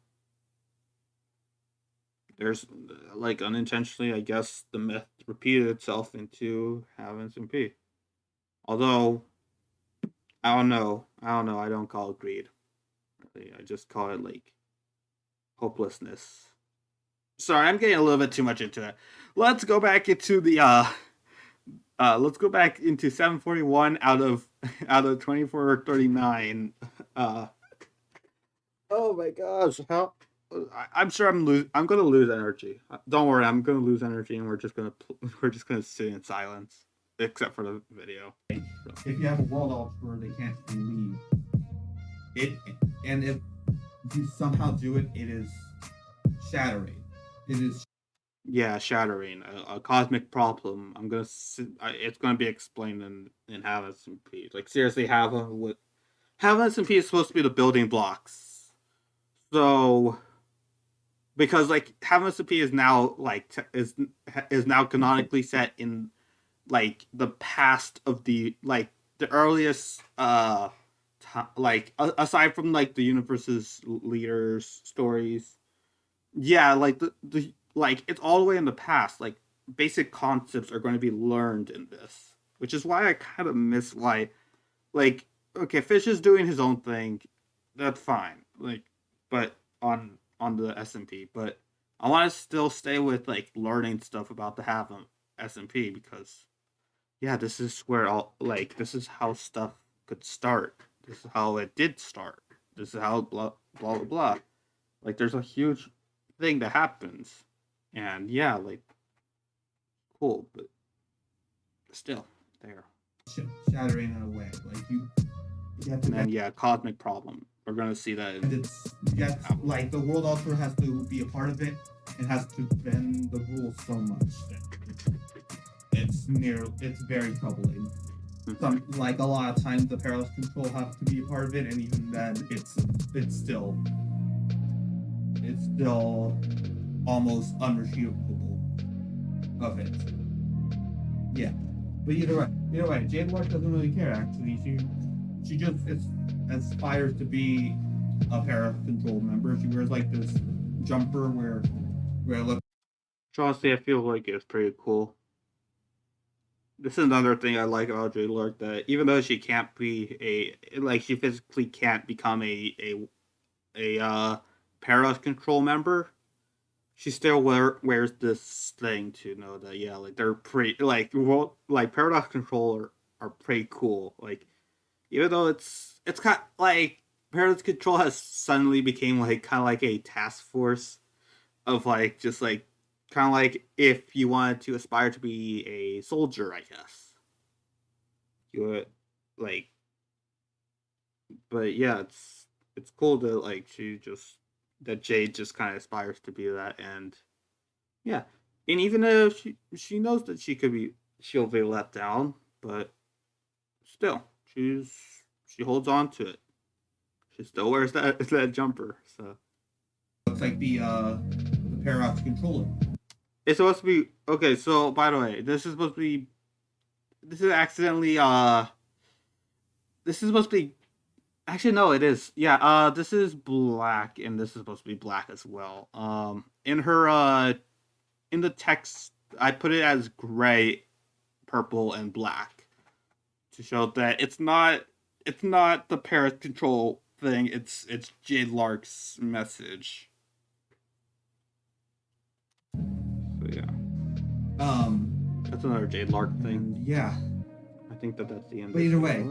there's like unintentionally, I guess the myth repeated itself into Have SMP. Although I don't know. I don't call it greed. Really, I just call it like hopelessness. Sorry, I'm getting a little bit too much into it. Let's go back into the let's go back into 741 out of 2439. Oh my gosh, how I'm sure I'm gonna lose energy. Don't worry, I'm gonna lose energy, and we're just gonna sit in silence, except for the video. If you have a world alterer, they can't leave. And if you somehow do it, it is shattering. It is. Yeah, shattering a cosmic problem. It's gonna be explained in Have SMP. Like seriously, Have SMP is supposed to be the building blocks. So because like Have SMP is now like is now canonically set in like the past of the earliest like aside from like the universe's leaders stories. Yeah, like the like it's all the way in the past. Like basic concepts are going to be learned in this, which is why I kind of miss why, like, okay, Fish is doing his own thing, that's fine. Like, but on the SMP, but I want to still stay with like learning stuff about the Have SMP because yeah, this is where all like this is how stuff could start. This is how it did start. This is how blah blah blah blah. Like there's a huge thing that happens, and yeah, like cool, but still there. Shattering in a way, like you have to. And then yeah, cosmic problem. We're gonna see that. Like the world alterer has to be a part of it. It has to bend the rules so much that it's very troubling. Like a lot of times the parallax control have to be a part of it, and even then it's still almost unretrievable of it. Yeah, but either way, Jade Lark doesn't really care. Actually, she just aspires to be a parallax control member. She wears like this jumper where it looks. Honestly, I feel like it's pretty cool. This is another thing I like about Jade Lark, that even though she can't be she physically can't become a parallax control member, she still wears this thing to know that yeah, like they're pretty like parallax control are pretty cool. Like even though it's kind of like parallax control has suddenly became like kind of like a task force of like just like kind of like if you wanted to aspire to be a soldier, I guess. You would like, but yeah, it's cool that like that Jade just kind of aspires to be that, and yeah, and even if she knows that she'll be let down, but still she holds on to it. She still wears that jumper, so like the parallax controller. It's supposed to be okay. So by the way, this is supposed to be. This is accidentally. This is supposed to be. Actually, no, it is. Yeah. This is black, and this is supposed to be black as well. In her in the text, I put it as gray, purple, and black to show that it's not. It's not the Paris control thing. It's Jade Lark's message. So yeah. That's another Jade Lark thing. And yeah. I think that's the end. But either way,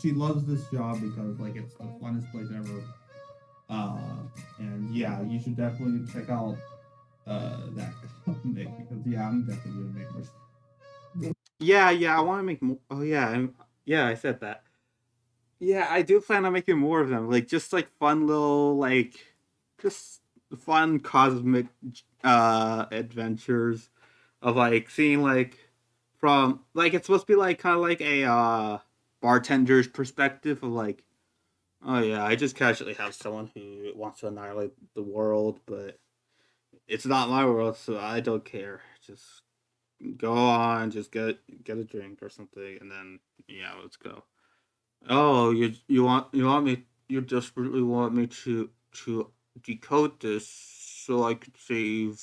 she loves this job because like it's the funnest place ever. And yeah, you should definitely check out that comic because yeah, I'm definitely gonna make more. Yeah, I want to make more. Oh yeah, I said that. Yeah, I do plan on making more of them. Like just like fun little like, just fun cosmic adventures of like seeing like from like it's supposed to be like kind of like a bartender's perspective of like, oh yeah, I just casually have someone who wants to annihilate the world, but it's not my world, so I don't care. Just go on, just get a drink or something, and then yeah, let's go. Oh, you want me you desperately want me to decode this so I could save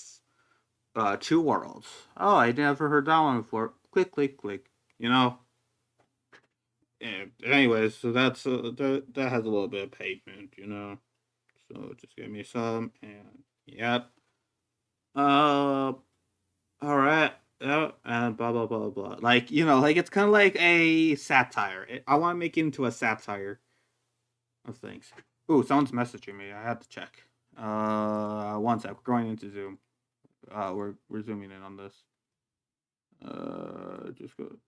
two worlds. Oh, I never heard that one before. Click, click, click. You know. And anyways, so that's that has a little bit of payment, you know. So just give me some, and yep. All right. Yeah, and blah blah blah blah. Like you know, like it's kind of like a satire. I want to make it into a satire of things. Ooh, someone's messaging me. I have to check. One sec. We're going into Zoom. We're zooming in on this. Just go.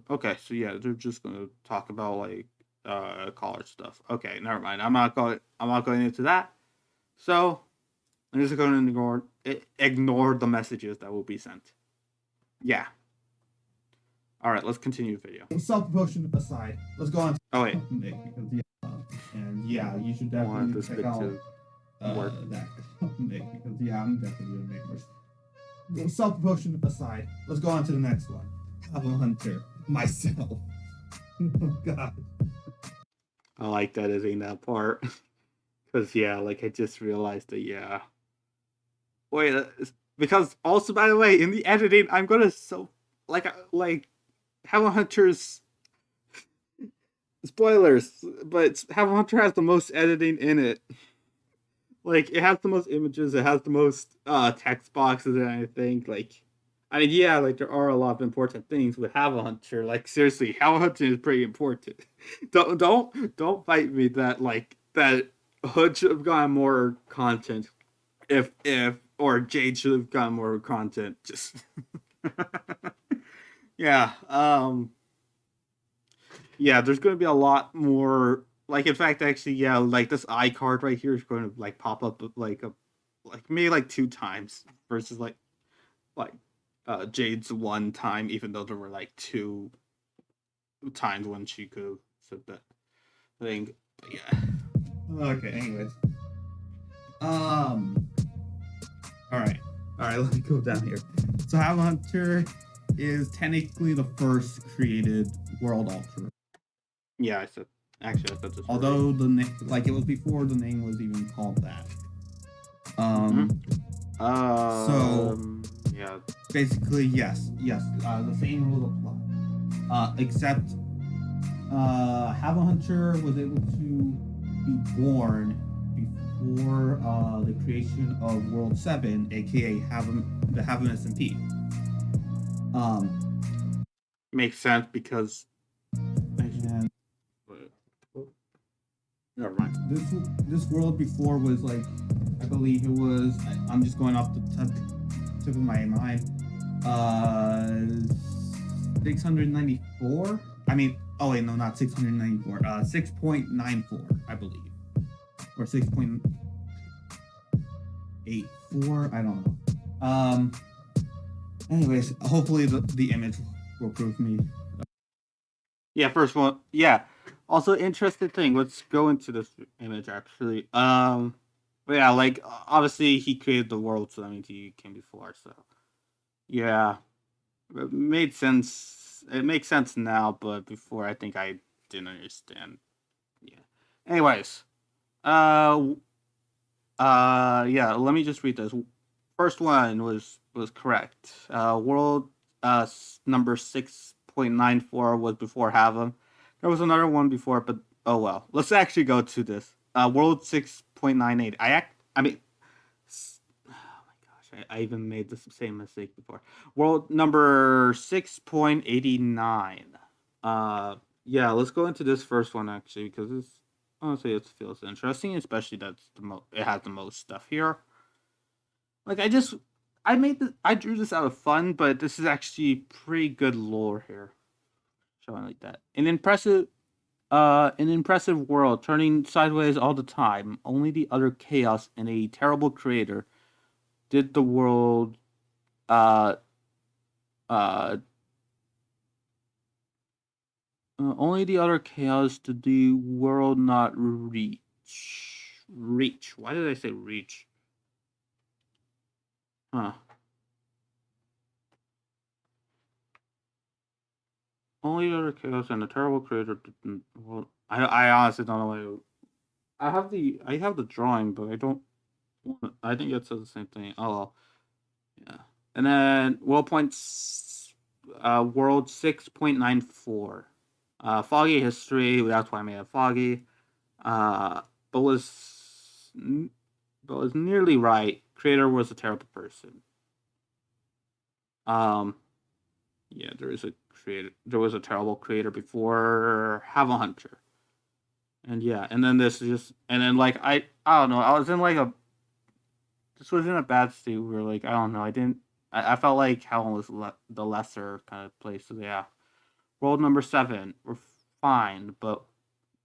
Okay, so yeah, they're just gonna talk about like college stuff. Okay, never mind. I'm not going into that. So I'm just going to ignore the messages that will be sent. Yeah. All right, let's continue the video. Self-promotion aside, let's go on. Oh wait. Because yeah, and yeah, you should definitely check out that comic because yeah, I'm definitely gonna make more. Self-promotion aside, let's go on to the next one. Have a hunter myself. Oh god. I like that as in that part. Because yeah, like I just realized that yeah. Wait, because also by the way, in the editing, I'm gonna like Hava Hunter's spoilers, but Hava Hunter has the most editing in it. Like it has the most images, it has the most text boxes and everything. Like, I mean, yeah, like there are a lot of important things with Hava Hunter. Like seriously, Hava Hunter is pretty important. Don't fight me that like that. Hood should have gotten more content if or Jade should have gotten more content. Just yeah. Yeah, there's gonna be a lot more like in fact actually yeah, like this iCard right here is going to like pop up like maybe like 2 times versus like Jade's 1 time, even though there were like 2 times when she could have said that thing. But yeah. Okay, anyways. Alright, let me go down here. So Hava Hunter is technically the first created world alterer. Yeah, I said this. Although the name, like it was before the name was even called that. So yeah, basically yes, the same rule apply. Except Hava Hunter was able to be born before the creation of World 7, aka the Haven SMP. makes sense because And never mind. this world before was like, I believe it was, I'm just going off the tip of my mind, 694. I mean, oh wait, no, not 694. 6.94, I believe, or 6.84. I don't know. Anyways, hopefully the image will prove me. Yeah, first one. Yeah, Also, interesting thing. Let's go into this image actually. But yeah, like obviously he created the world, so that means he came before. So yeah, it made sense. It makes sense now, but before I think I didn't understand. Yeah. Anyways, uh, yeah. Let me just read this. First one was correct. World number 6.94 was before Havum. There was another one before, but oh well. Let's actually go to this. World 6.98. I mean, oh my gosh, I even made the same mistake before. World number 6.89. Yeah, let's go into this first one actually because it's honestly it feels interesting, especially that's it has the most stuff here. Like I drew this out of fun, but this is actually pretty good lore here. Showing like that. An impressive world, turning sideways all the time. Only the utter chaos and a terrible creator did the world uh uh only the utter chaos did the world not reach. Why did I say reach? Huh. Only the utter chaos and a terrible creator didn't. Well, I honestly don't know why. I have the drawing, but I don't. I think it says the same thing. Oh well, yeah. And then world 6.94. Foggy history. That's why I made it foggy. Uh, but was but was nearly right. Creator was a terrible person. Um, yeah, there is a creator. There was a terrible creator before Have a Hunter. And yeah, and then this is just, and then like I don't know. I was in like a this was in a bad state where like I don't know. I felt like Helen was the lesser kind of place. So yeah, world number 7. We're fine, but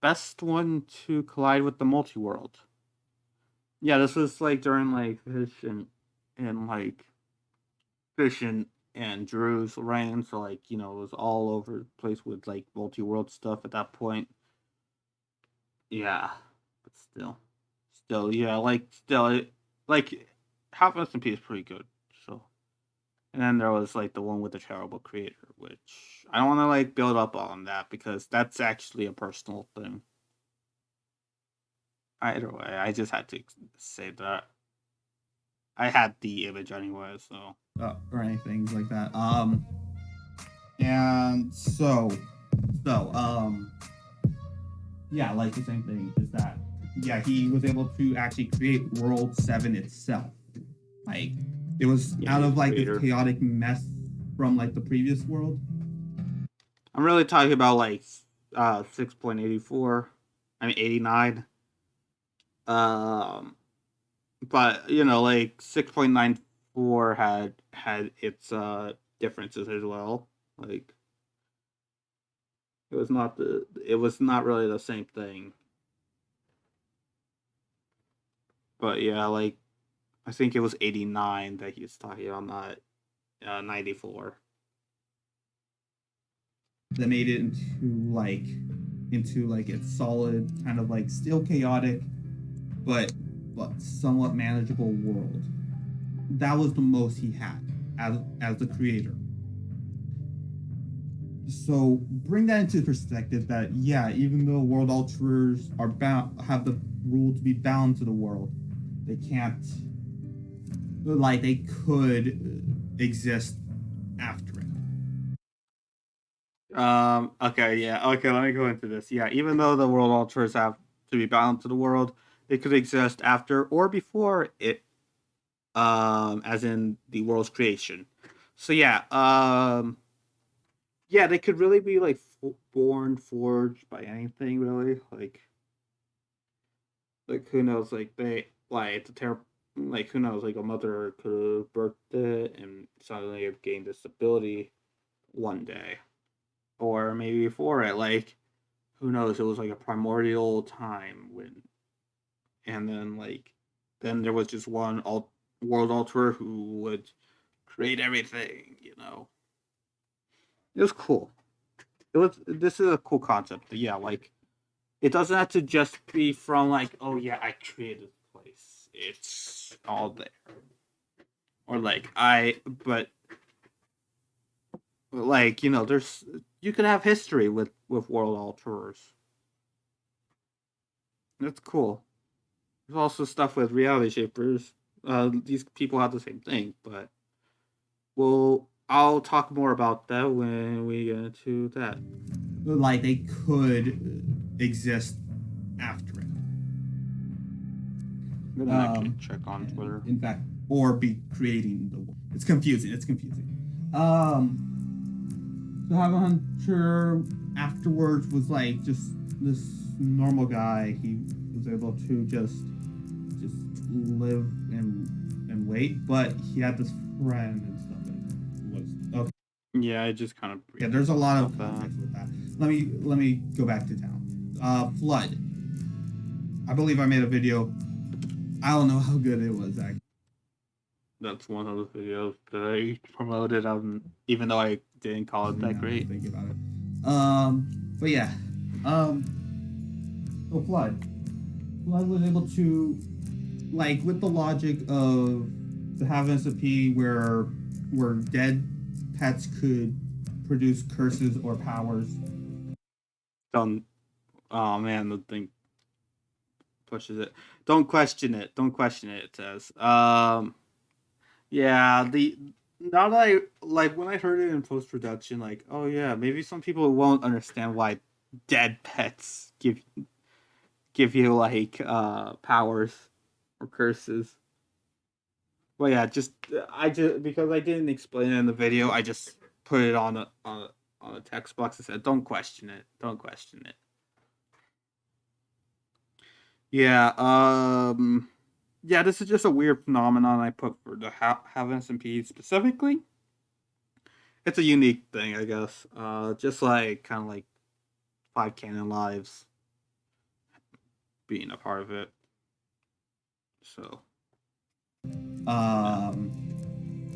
best one to collide with the multi world. Yeah, this was like during like and like Fish and Drew's reign. So like it was all over the place with like multi world stuff at that point. Yeah, but still, yeah, like like Happiness and Peace is pretty good. So, and then there was like the one with the terrible creator, which I don't want to like build up on that because that's actually a personal thing. Either way, I just had to say that I had the image anyway, so or anything like that. And so, yeah, like the same thing is that yeah, he was able to actually create World 7 itself. Like it was yeah, out of like creator. this chaotic mess from like the previous world. I'm really talking about like 6.84. I mean 89. Um, but like 6.94 had its differences as well. Like it was not really the same thing. But yeah, like I think it was 89 that he's talking about, not 94. That made it into like its solid kind of like still chaotic but somewhat manageable world. That was the most he had as the creator. So bring that into perspective that yeah, even though world alterers are bound have the rule to be bound to the world, they can't like they could exist after it. Okay, yeah. Okay, let me go into this. Yeah, even though the world alters have to be bound to the world, they could exist after or before it, as in the world's creation. So yeah, they could really be like born, forged by anything, really. Like who knows? Like they like it's a terrible. Like who knows? Like a mother could have birthed it and suddenly have gained this ability one day, or maybe before it. Like who knows? It was like a primordial time when, and then then there was just one world alterer who would create everything. It was cool. This is a cool concept. But yeah, like it doesn't have to just be from like, oh yeah, I created the place. It's all there. Or like but like, you know, there's you can have history with World Alterers. That's cool. There's also stuff with Reality Shapers. These people have the same thing, but I'll talk more about that when we get into that. Like they could exist after it. I'm gonna actually check on Twitter. In fact, or be creating the world. It's confusing. So Have a Hunter afterwards was like just this normal guy. He was able to just live and wait, but he had this friend and stuff that was okay. Yeah, I just kind of There's a lot of context with that. Let me go back to town. Flood. I believe I made a video. I don't know how good it was actually. That's one of the videos that I promoted, even though I didn't call it that great. Think about it. But yeah. So Flood was able to, like, with the logic of the Have an SMP where dead pets could produce curses or powers. Oh man, the thing pushes it. Don't question it. It says. Yeah, now that I like when I heard it in post production, like, oh yeah, maybe some people won't understand why dead pets give you like powers or curses. Well, yeah, I just because I didn't explain it in the video, I just put it on a text box and said, "Don't question it. Don't question it." Yeah. Yeah, this is just a weird phenomenon I put for the Have an SMP specifically. It's a unique thing, I guess. Just like kind of like 5 Canon Lives being a part of it. So.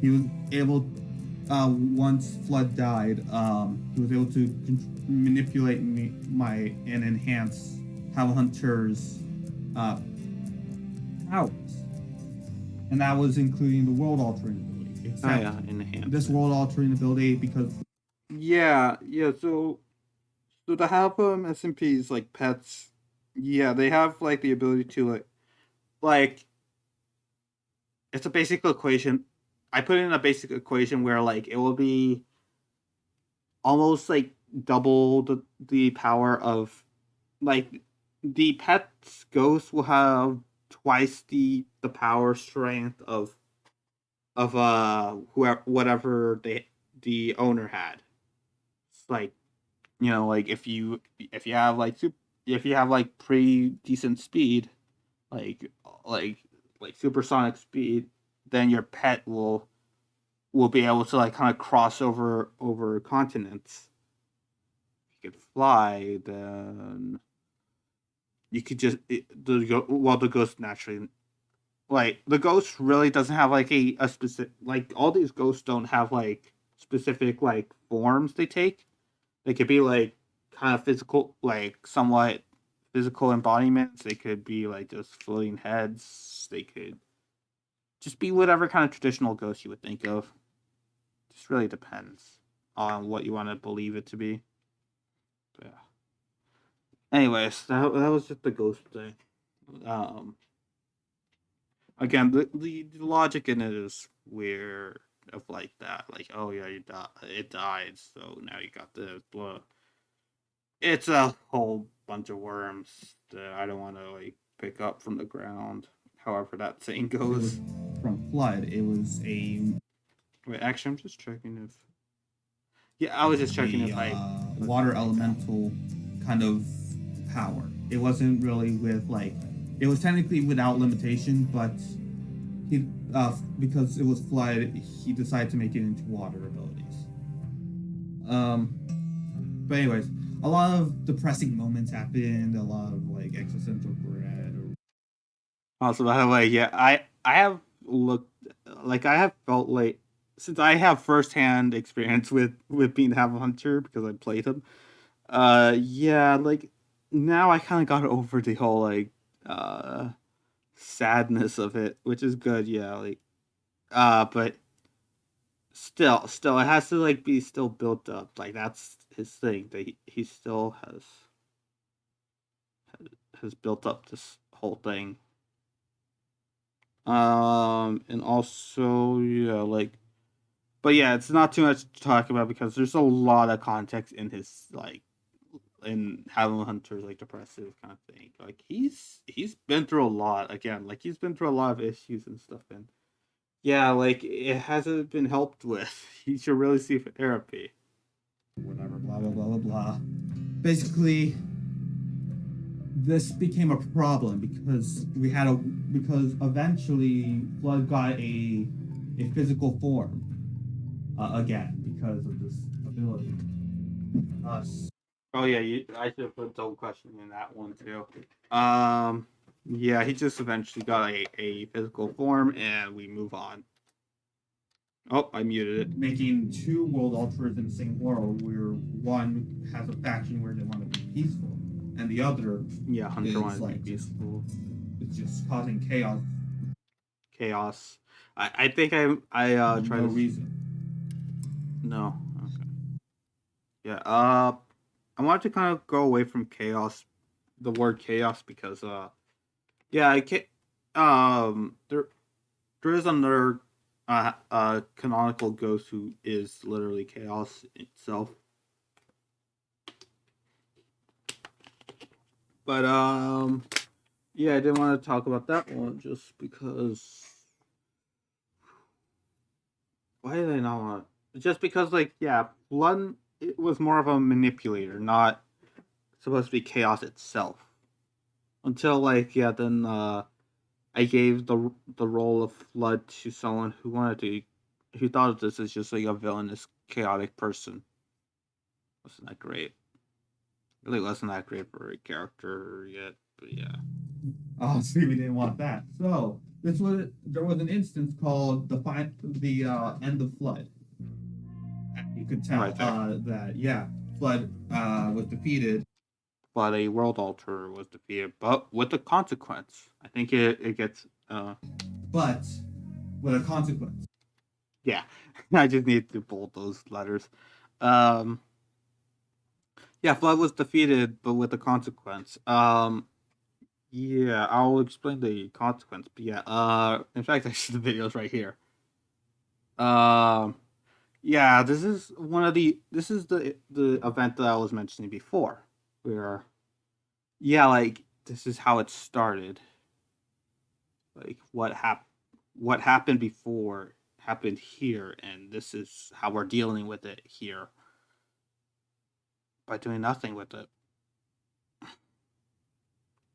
He was able. Once Flood died, he was able to manipulate and enhance Have a Hunter's powers, and that was including the world altering ability. Except enhance this world altering ability because. Yeah. So to have SMPs like pets, yeah, they have like the ability to like it's a basic equation. I put in a basic equation where like it will be almost like double the power of like the pet's ghost will have twice the power strength of whatever the owner had. It's like, you know, like if you have like pretty decent speed, like supersonic speed, then your pet will be able to like kind of cross over continents. If you could fly, then you could just the ghost naturally, like the ghost really doesn't have like a specific, like all these ghosts don't have like specific like forms they take. They could be like kind of physical, like somewhat physical embodiments. They could be like just floating heads. They could just be whatever kind of traditional ghost you would think of. Just really depends on what you want to believe it to be. But yeah. Anyways, that was just the ghost thing. Again, the logic in it is weird. Of like that, like, oh yeah, it died, so now you got this. Blah. It's a whole bunch of worms that I don't want to like pick up from the ground. However that saying goes. From Flood, it was a. Wait, actually, I'm just checking if. Yeah, I was just checking if I. Water elemental kind of power. It wasn't really with like. It was technically without limitation, but he because it was Flood, he decided to make it into water abilities. But anyways, a lot of depressing moments happened. A lot of like existential dread. Also, by the way, yeah, I have looked like I have felt like since I have firsthand experience with being Have a Hunter because I played him. Yeah, like now I kind of got over the whole like sadness of it, which is good. Yeah, like but still, it has to like be still built up. Like that's his thing. That he still has built up this whole thing. And also yeah, like, but yeah, it's not too much to talk about because there's a lot of context in his like in having Hunter's like depressive kind of thing. Like he's been through a lot again. Like he's been through a lot of issues and stuff, and yeah, like it hasn't been helped with. He should really see therapy. Whatever, blah blah blah blah blah. Basically, this became a problem because eventually Flood got a physical form again because of this ability. Uh, Oh yeah, I should have put double question in that one too. Yeah, he just eventually got a physical form, and we move on. Oh, I muted it. making two world alters in the same world, where one has a faction where they want to be peaceful, and the other Yeah, Hunter is wanted like to be peaceful. it's just causing chaos Chaos. I think I for tried no to reason. no. Okay. Yeah. I wanted to kind of go away from chaos, the word chaos, because yeah, I can there is another canonical ghost who is literally chaos itself. But yeah, I didn't want to talk about that one just because. Why did I not want? Just because, like, yeah, Blood it was more of a manipulator, not supposed to be chaos itself. Until like yeah, then I gave the role of Flood to someone who wanted to, who thought of this as just like a villainous, chaotic person. Wasn't that great? Really wasn't that great for a character yet, but yeah. Oh, see, we didn't want that. So there was an instance called the end of Flood. You could tell Right there. that yeah, Flood was defeated. But a world alter was defeated, but with a consequence. I think it gets But with a consequence. yeah. I just need to bold those letters. Um yeah, Flood was defeated, but with a consequence. Yeah, I'll explain the consequence. But yeah, in fact, actually, the video's right here. Um, yeah, this is the event that I was mentioning before, where yeah, like this is how it started. Like what happened before happened here, and this is how we're dealing with it here by doing nothing with it.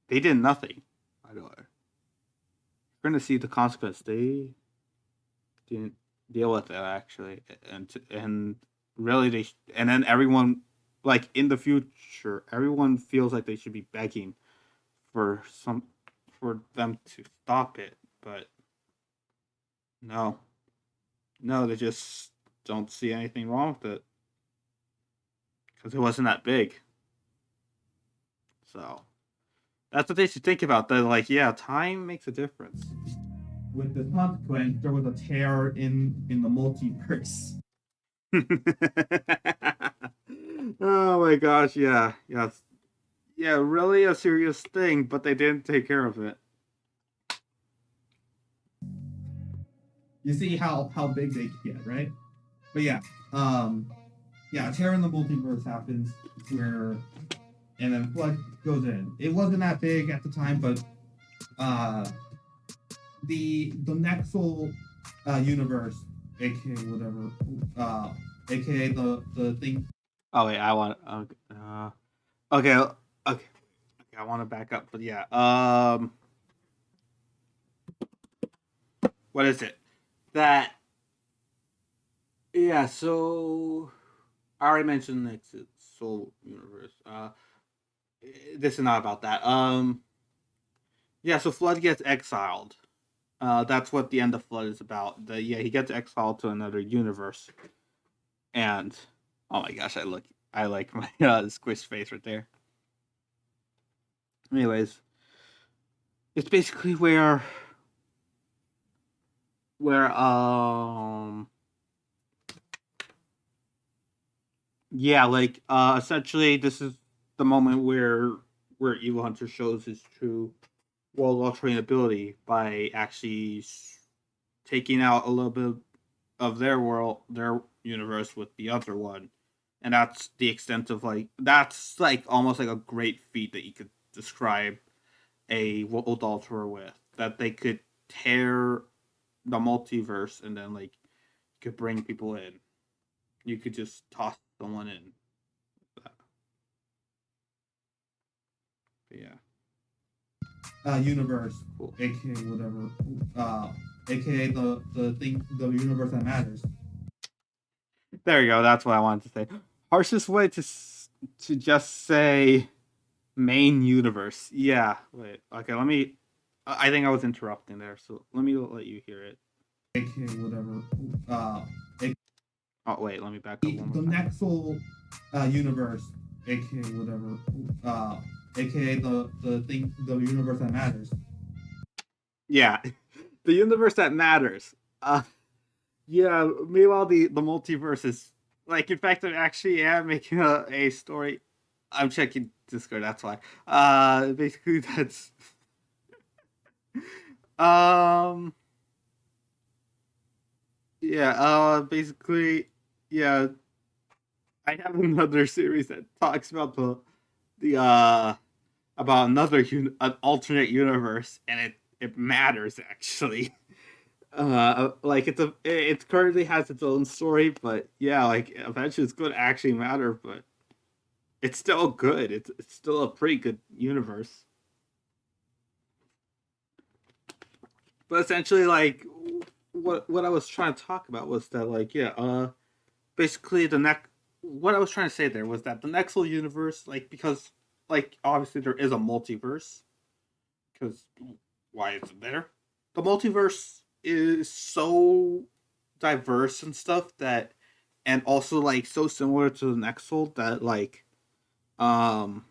They did nothing, by the way. You're gonna see the consequence. They didn't deal with it actually, and really and then everyone like in the future, everyone feels like they should be begging for for them to stop it, but no, no, they just don't see anything wrong with it because it wasn't that big. So that's what they should think about. That like, yeah, time makes a difference. With the consequence, there was a tear in the multiverse. Oh my gosh, yeah, yes, yeah, really a serious thing, but they didn't take care of it. You see how big they can get, right? But yeah, yeah, a tear in the multiverse happens where, and then Flood goes in. It wasn't that big at the time, but the Nexal universe, aka whatever, aka the thing. Oh wait, I want okay, okay, I want to back up, but yeah, what is it? That yeah, so I already mentioned it's Soul Universe. This is not about that. Yeah, so Flood gets exiled. That's what the end of Flood is about. Yeah, he gets exiled to another universe, and oh my gosh, I like my squish face right there. Anyways, it's basically where yeah, like essentially this is the moment where Evil Hunter shows his true world altering ability by actually taking out a little bit of their world, their universe with the other one, and that's the extent of like that's like almost like a great feat that you could describe a world alterer with, that they could tear the multiverse and then like you could bring people in. You could just toss someone in. But yeah, Universe, cool. aka whatever, aka the universe that matters. There you go. That's what I wanted to say. Harshest way to just say main universe. Yeah. Wait. Okay. Let me. I think I was interrupting there, so let me let you hear it. Aka whatever, aka Oh wait. Let me back up one the more time. Nexal universe, aka whatever, aka the universe that matters. Yeah, the universe that matters. Yeah. Meanwhile, the multiverse is like. In fact, I actually am making a story. I'm checking Discord. That's why. Basically, that's. Um. Yeah. Basically, yeah. I have another series that talks about the about another an alternate universe, and it matters actually. Like it currently has its own story, but yeah, like eventually it's going to actually matter, but it's still good. It's still a pretty good universe. But essentially, like what I was trying to talk about was that like yeah, basically the next what I was trying to say there was that the Nexal universe, like because like obviously there is a multiverse, because why is it there? The multiverse is so diverse and stuff that, and also like so similar to the Nexal that like um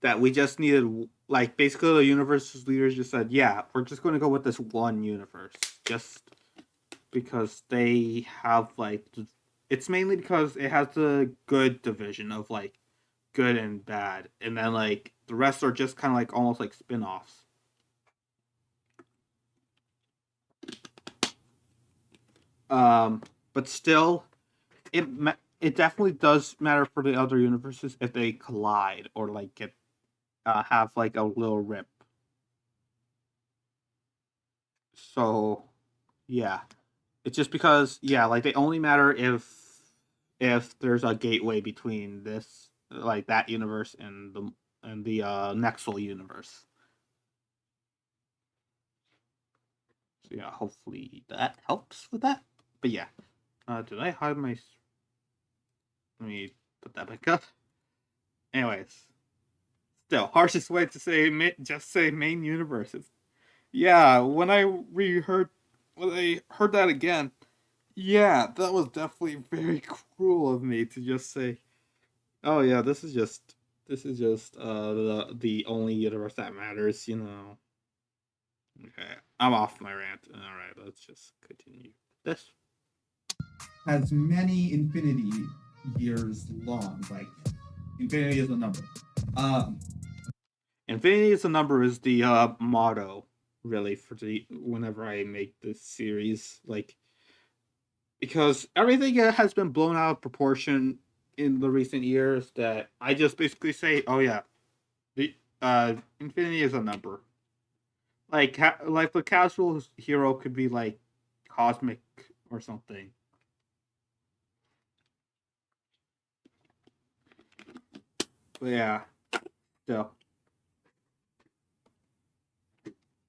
that we just needed, like basically the universe's leaders just said, yeah, we're just going to go with this one universe, just because they have like it's mainly because it has the good division of like good and bad, and then like the rest are just kind of like almost like spin-offs. Um, but still, it definitely does matter for the other universes if they collide or like get have like a little rip. So yeah, it's just because yeah, like they only matter if there's a gateway between this like that universe and the Nexal universe. So yeah, hopefully that helps with that. But yeah, did I hide my? Let me put that back up. Anyways, still harshest way to say just say main universes. Yeah, when I heard that again, yeah, that was definitely very cruel of me to just say, "Oh yeah, this is just the only universe that matters," you know. Okay, I'm off my rant. All right, let's just continue this. Has many infinity years long. Like infinity is a number. Um, Infinity is a number is the motto really for the whenever I make this series, like because everything has been blown out of proportion in the recent years that I just basically say, oh yeah, the infinity is a number. Like the casual hero could be like cosmic or something. But yeah, still.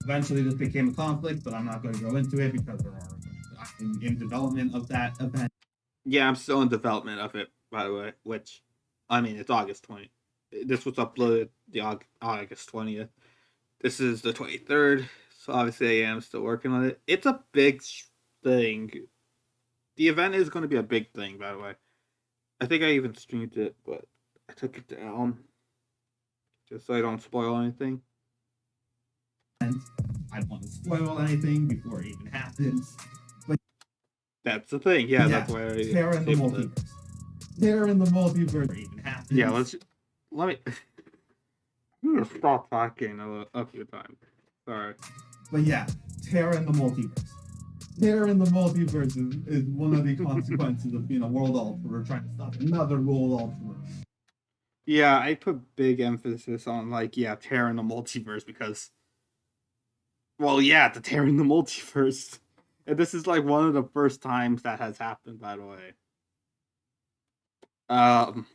Eventually, this became a conflict, but I'm not going to go into it because there are in development of that event. Yeah, I'm still in development of it, by the way, which I mean it's August 20th. This was uploaded the August 20th. This is the 23rd, so obviously I am still working on it. It's a big thing. The event is going to be a big thing, by the way. I think I even streamed it, but I took it down. Just so I don't spoil anything. And I don't want to spoil anything before it even happens. But That's the thing. Yeah, yeah, that's why I Terra in the tabled it. multiverse. Terra in the multiverse even happens. Yeah, let me. I'm gonna stop talking a few times. Sorry. But yeah, Terra in the multiverse. Terra in the multiverse is one of the consequences of being a world alterer trying to stop another world alterer. Yeah, I put big emphasis on like Terra in the multiverse because, well, yeah, the Terra in the multiverse, and this is like one of the first times that has happened. By the way. Oh,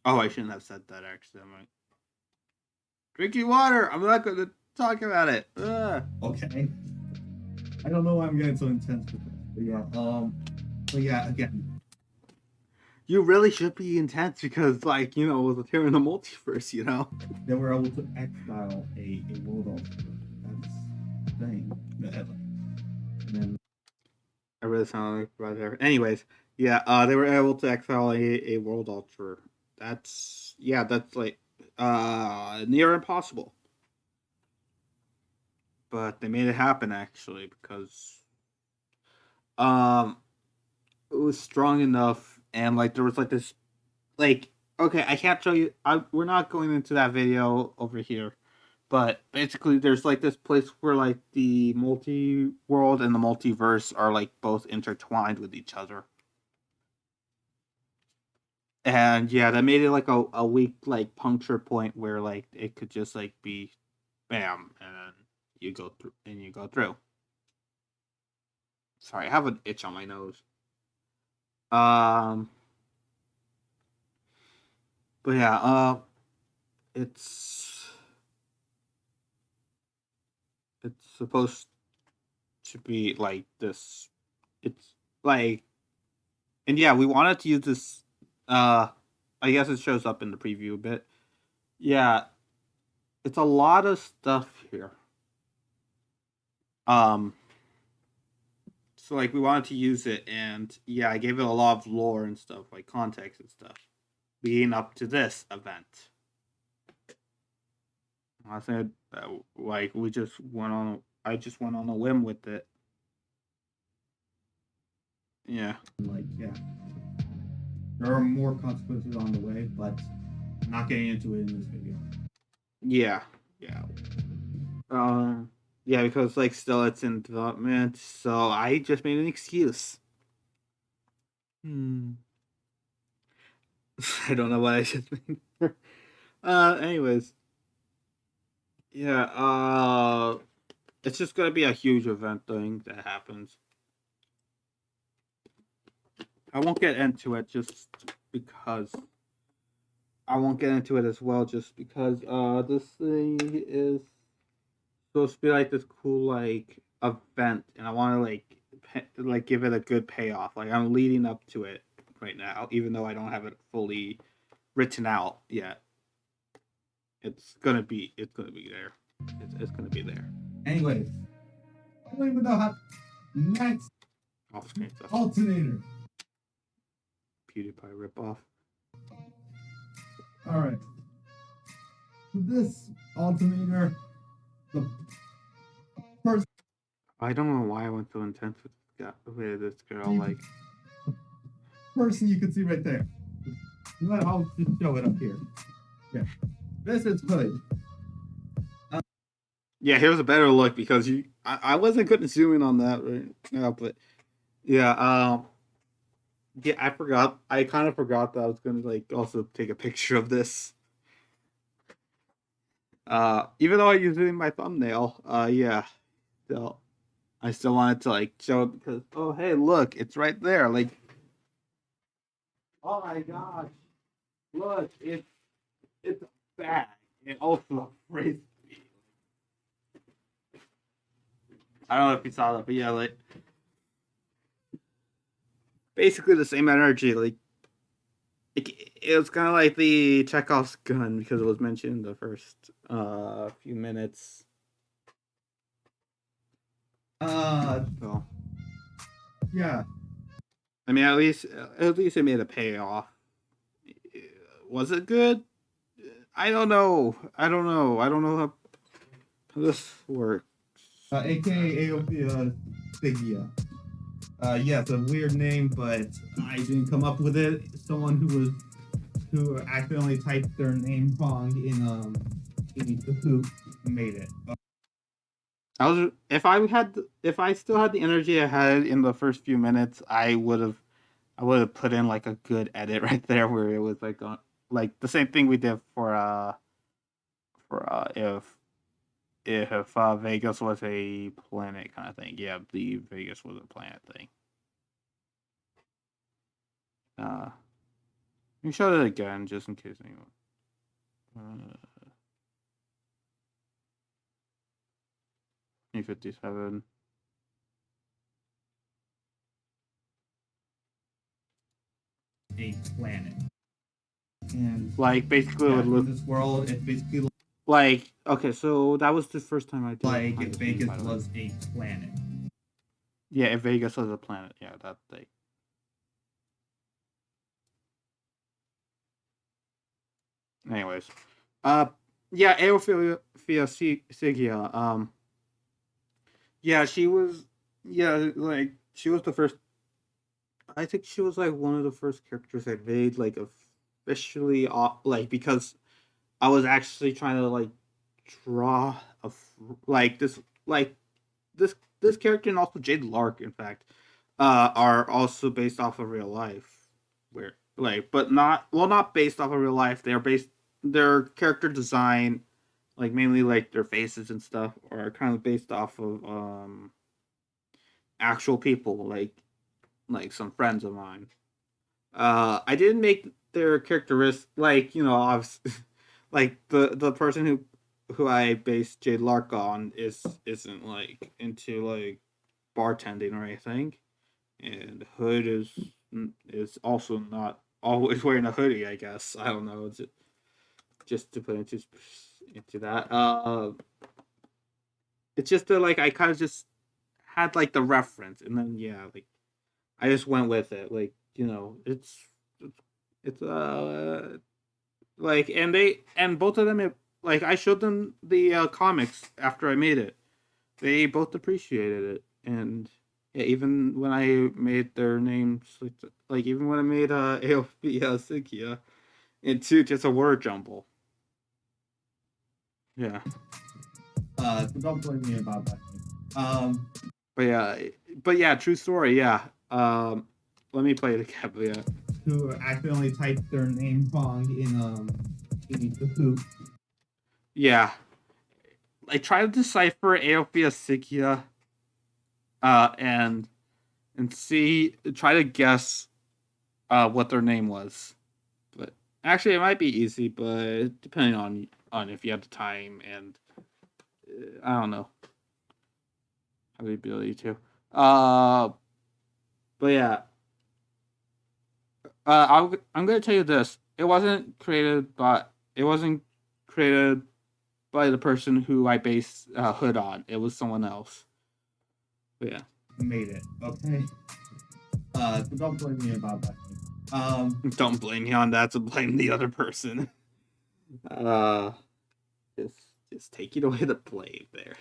I shouldn't have said that. Actually, I'm like drinking water. I'm not going to talk about it. Ugh. Okay. I don't know why I'm getting so intense with this, but yeah, again, You really should be intense because, like, it was a Terra in the multiverse. they were able to exile a world alterer. That's the thing. And then I really sound like right there. Anyways, they were able to exile a world alterer. That's like near impossible. But they made it happen actually because it was strong enough and like there was like this like okay, I can't show you we're not going into that video over here. But basically there's like this place where like the multi-world and the multiverse are like both intertwined with each other. And yeah, that made it like a weak like puncture point where like it could just like be bam and then you go through. Sorry, I have an itch on my nose. But yeah, it's supposed to be like this. It's like, and yeah, we wanted to use this. I guess it shows up in the preview a bit. Yeah, it's a lot of stuff here. So like we wanted to use it, and yeah, I gave it a lot of lore and stuff, like context and stuff, leading up to this event. I said, like I just went on a whim with it. Yeah. there are more consequences on the way, but I'm not getting into it in this video. Yeah. Yeah, because like still it's in development, so I just made an excuse. I don't know what I just made. Anyways. Yeah, it's just gonna be a huge event thing that happens. I won't get into it just because I won't get into it as well just because this thing is supposed to be like this cool like event and I want to like give it a good payoff. Like I'm leading up to it right now even though I don't have it fully written out yet. It's gonna be there. It's gonna be there. Anyways, I don't even know how. Next, Off screen stuff. Alternator. PewDiePie ripoff. All right. So this Alternator, the first I don't know why I went so intense with this girl. Like, person you can see right there. I'll just show it up here. Yeah. This is Hood. yeah, here's a better look because I wasn't good at zooming on that right now, but yeah, yeah, I forgot. I kind of forgot that I was gonna like also take a picture of this. Even though I used it in my thumbnail, yeah, still, I still wanted to like show it because oh hey look, it's right there. Like, oh my gosh, look, it's a bag. It also frisbee. I don't know if you saw that, but yeah, like basically the same energy. Like it was kind of like the Chekhov's gun because it was mentioned in the first few minutes. So Yeah. I mean, at least it made a payoff. Was it good? I don't know. I don't know how this works. AKA Aophia Stygia. Yeah, it's a weird name, but I didn't come up with it. Someone who accidentally typed their name wrong in Kahoot made it. If I still had the energy I had in the first few minutes, I would have put in like a good edit right there where it was like like the same thing we did for if Vegas was a planet kind of thing. Yeah, the Vegas was a planet thing. Let me show it again just in case anyone. 57. A planet. And Like basically yeah, it would look in this world, it's basically like okay. So that was the first time I did. like if Vegas was a planet. Yeah, if Vegas was a planet. Yeah, that thing. Anyways, yeah, Aophia Sigia. Yeah, she was. Yeah, like she was the first. I think she was like one of the first characters I made like officially like because I was actually trying to like draw like this character and also Jade Lark in fact are also based off of real life where like but not based off of real life their character design like mainly like their faces and stuff are kind of based off of actual people like some friends of mine. I didn't make their characteristics like like the person who I based Jade Lark on isn't like into like bartending or anything, and Hood is also not always wearing a hoodie. I guess I don't know. It's just to put into that. It's just that like I kind of just had like the reference, and then yeah, like I just went with it. Like it's like and both of them like I showed them the comics after I made it. They both appreciated it, and yeah, even when I made their names like even when I made AOP Sikia into just a word jumble. Yeah. So don't blame me about that. But yeah, true story. Yeah. Let me play it again. But yeah. Who accidentally typed their name wrong in Kahoot. Yeah. I tried to decipher Aophia Sikia, and try to guess what their name was. But actually, it might be easy, but depending on if you have the time and I don't know, have the ability to. But yeah, I'm gonna tell you this. It wasn't created by the person who I based Hood on. It was someone else. But yeah. Made it. Okay. So don't blame me about that. Don't blame me on that. To blame the other person. Uh, just taking away the blame there.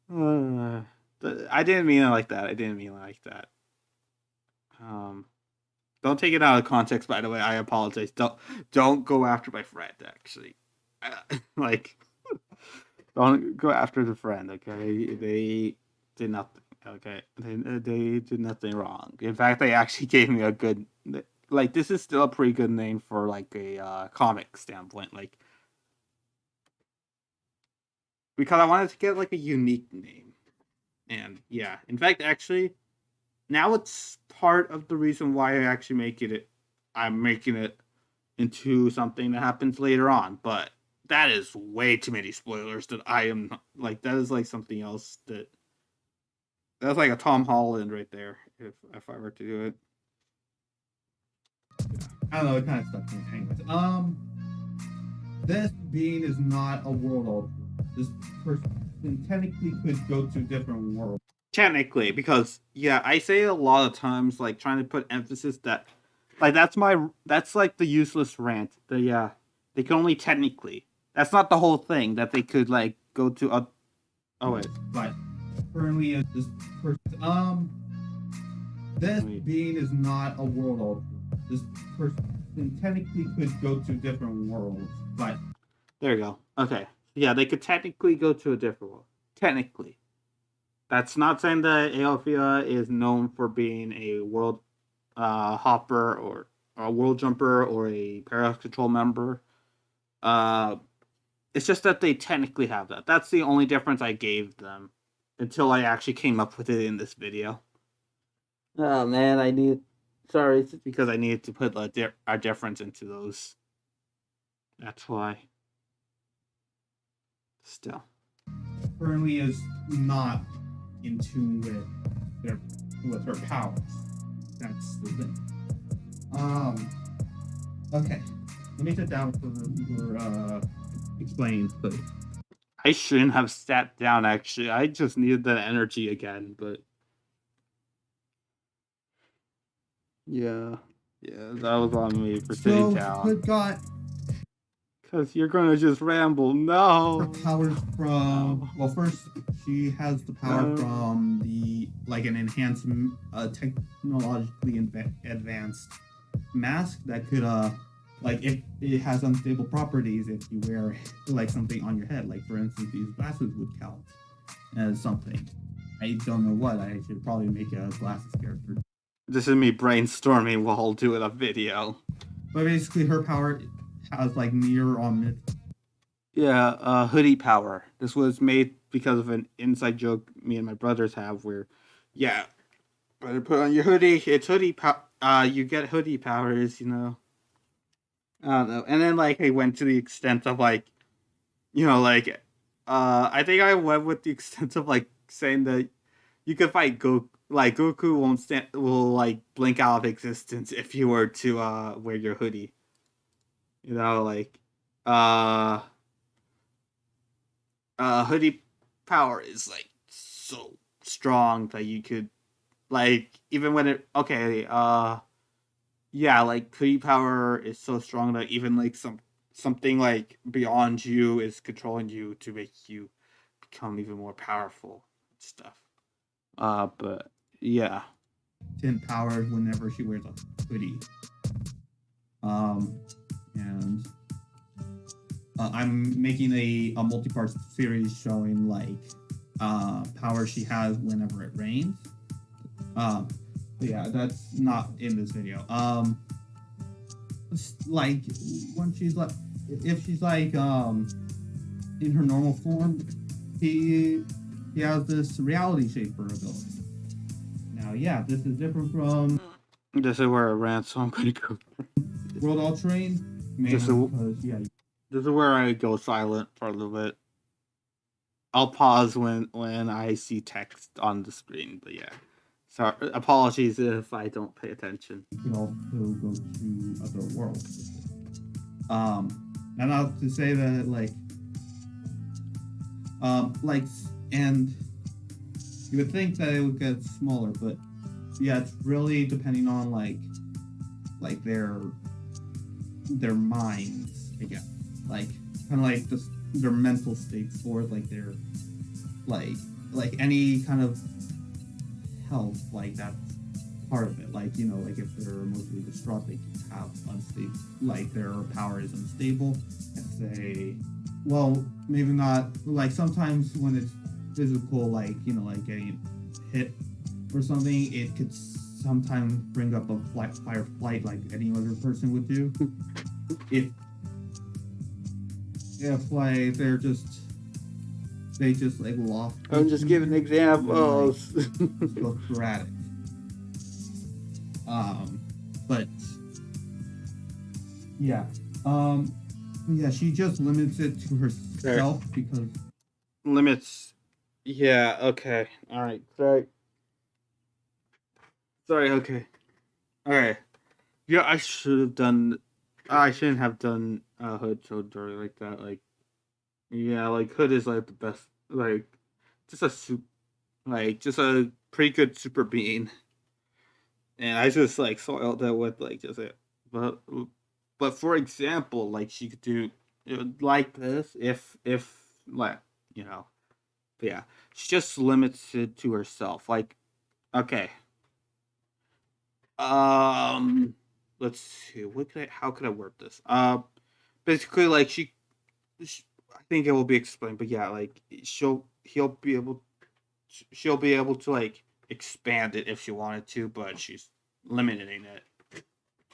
I didn't mean it like that. I didn't mean it like that. Don't take it out of context. By the way, I apologize. Don't go after my friend. Actually, like, don't go after the friend. Okay, they did nothing. Okay, they did nothing wrong. In fact, they actually gave me a good. Like, this is still a pretty good name for like a comic standpoint. Like, because I wanted to get like a unique name, and yeah, in fact, actually, now it's part of the reason why I actually I'm making it into something that happens later on. But that is way too many spoilers that I am like that is like something else that's like a Tom Holland right there if I were to do it. I don't know. It kind of stuck me. Anyways, this being is not a world altered. This person technically could go to a different world. Technically, because yeah, I say it a lot of times, like trying to put emphasis that, like that's like the useless rant. They can only technically. That's not the whole thing that they could like go to. Oh wait. But currently, this person, this being is not a world altered. This person technically could go to different worlds, but There you go. Okay. Yeah, they could technically go to a different world. Technically. That's not saying that Aophia is known for being a world hopper or a world jumper or a paradox control member. It's just that they technically have that. That's the only difference I gave them until I actually came up with it in this video. Oh man, sorry, it's because I needed to put a difference into those. That's why. Still. currently is not in tune with her powers. That's the thing. Okay. Let me sit down for explaining, but I shouldn't have sat down, actually. I just needed that energy again, but... Yeah, that was on me for sitting down. good God. Because you're going to just ramble. No! Her powers from... Well, first, she has the power from an enhanced, technologically advanced mask that could, if it has unstable properties, if you wear, something on your head, for instance, these glasses would count as something. I don't know what. I should probably make a glasses character. This is me brainstorming while doing a video. But basically, her power has, near omniscience. Yeah, hoodie power. This was made because of an inside joke me and my brothers have where, better put on your hoodie. It's hoodie you get hoodie powers, you know. I don't know. And then, I went to the extent of, I think I went with the extent of, saying that you could fight Goku. Goku will blink out of existence if you were to, wear your hoodie. You know, hoodie power is, so strong that you could, even when it, hoodie power is so strong that even, something, beyond you is controlling you to make you become even more powerful and stuff. But, yeah. 10 power whenever she wears a hoodie. And I'm making a multi-part series showing power she has whenever it rains. But yeah, that's not in this video. When she's if she's in her normal form, he has this reality shaper ability. Now, yeah, this is different from. This is where I ran, so I'm gonna go. World Alternators. This is where I go silent for a little bit. I'll pause when I see text on the screen, but yeah. Sorry, apologies if I don't pay attention. You can also go to other worlds. And not to say that and you would think that it would get smaller, but yeah, it's really depending on their minds, I guess. Kind of their mental states, or their any kind of health, that's part of it. If they're emotionally distraught, they can have unstable, their power is unstable. Maybe not, sometimes when it's physical, getting hit or something, it could sometimes bring up a fight or flight like any other person would do. If they just lost. I'm just giving examples. Go sporadic. But yeah. Yeah, she just limits it to herself because limits. Yeah. Okay. All right. Sorry. Okay. All right. Yeah, I shouldn't have done Hood so dirty like that. Hood is the best. Just a pretty good super being. And I just soiled it with just it. But But for example, like she could do like this if like you know, but yeah, she just limits it to herself. Like okay, um, let's see, how could I word this? Basically, like I think it will be explained, but yeah, like she'll be able to like expand it if she wanted to, but she's limiting it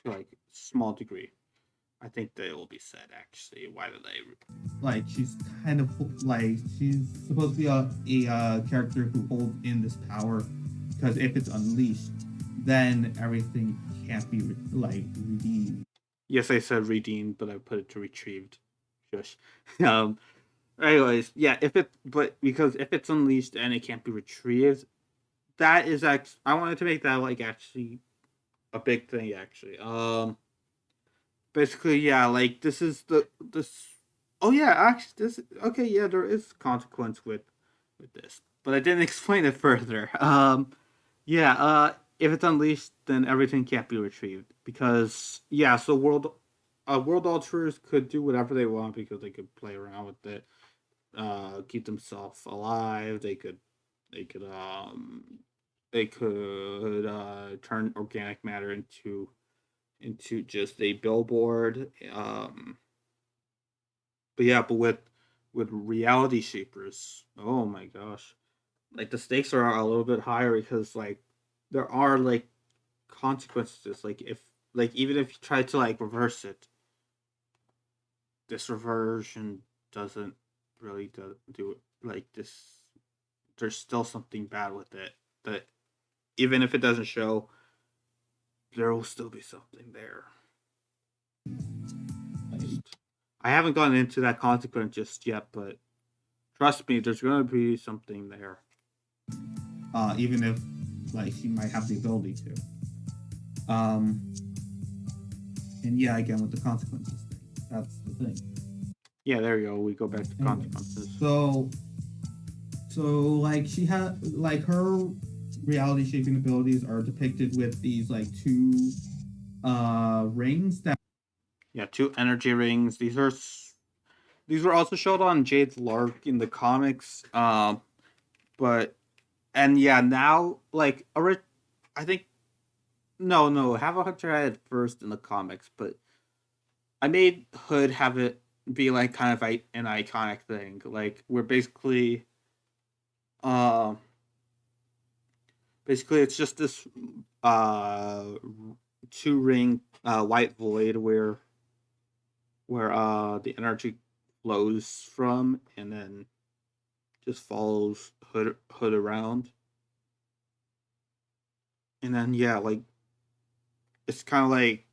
to like small degree. I think that it will be said actually. Why did I? Like she's kind of like she's supposed to be a character who holds in this power because if it's unleashed, then everything can't be redeemed. Yes, I said redeemed, but I put it to retrieved. Shush. um. Anyways, yeah. But because if it's unleashed and it can't be retrieved, that is I wanted to make that like actually a big thing actually. Basically, yeah, like this. Oh yeah, actually, this okay. Yeah, there is consequence with this, but I didn't explain it further. Yeah. If it's unleashed, then everything can't be retrieved because yeah. So world alters could do whatever they want because they could play around with it, keep themselves alive. They could they could turn organic matter into just a billboard. But yeah, but with reality shapers, oh my gosh, like the stakes are a little bit higher because like there are like consequences. Like if like even if you try to like reverse it, this reversion doesn't really do it. Like this, there's still something bad with it. That even if it doesn't show, there will still be something there. I haven't gone into that consequence just yet, but trust me, there's going to be something there. Even if like she might have the ability to. And yeah, again with the consequences thing, that's the thing. Yeah, there you go. We go back to consequences. So like she had like her reality shaping abilities are depicted with these like two rings that Yeah, 2 energy rings. These were also showed on Jade's Lark in the comics. But and yeah, now like I think no, have a Hunter had it first in the comics, but I made Hood have it be like kind of an iconic thing. Like we're uh basically it's just this uh 2 ring white void where the energy flows from and then just follows Hood around. And then yeah, like it's kind of like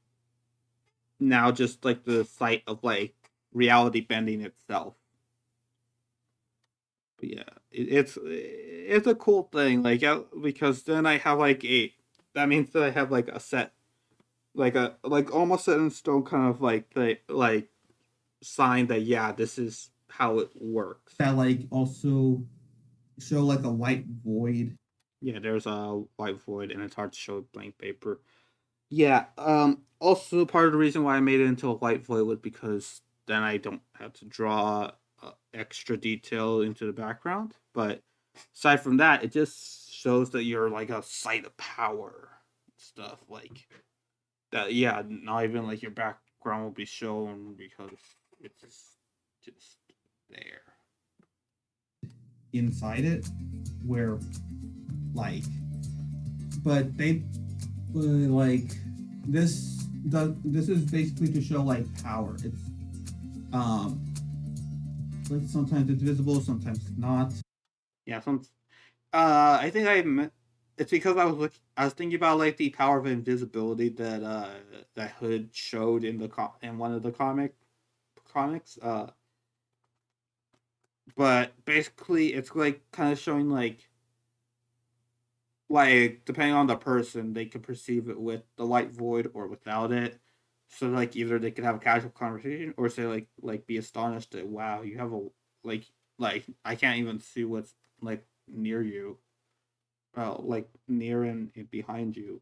now just like the site of like reality bending itself. But yeah, it's a cool thing like because then I have like that means that I have like a set like almost set in stone kind of like the like sign that yeah, this is how it works. that like also show like a white void. Yeah, there's a white void and it's hard to show blank paper. Yeah, also part of the reason why I made it into a white void was because then I don't have to draw extra detail into the background. But aside from that, it just shows that you're like a site of power stuff like that. Yeah, not even like your background will be shown because it's just there. Inside it where like but like this is basically to show like power. It's um like sometimes it's visible, sometimes it's not. Yeah, I think it's because I was thinking about like the power of invisibility that Hood showed in in one of the comics. But basically it's like kind of showing like depending on the person, they could perceive it with the white void or without it. So like either they could have a casual conversation or say like be astonished that wow, you have a like like I can't even see what's like near you. Well, like near and behind you.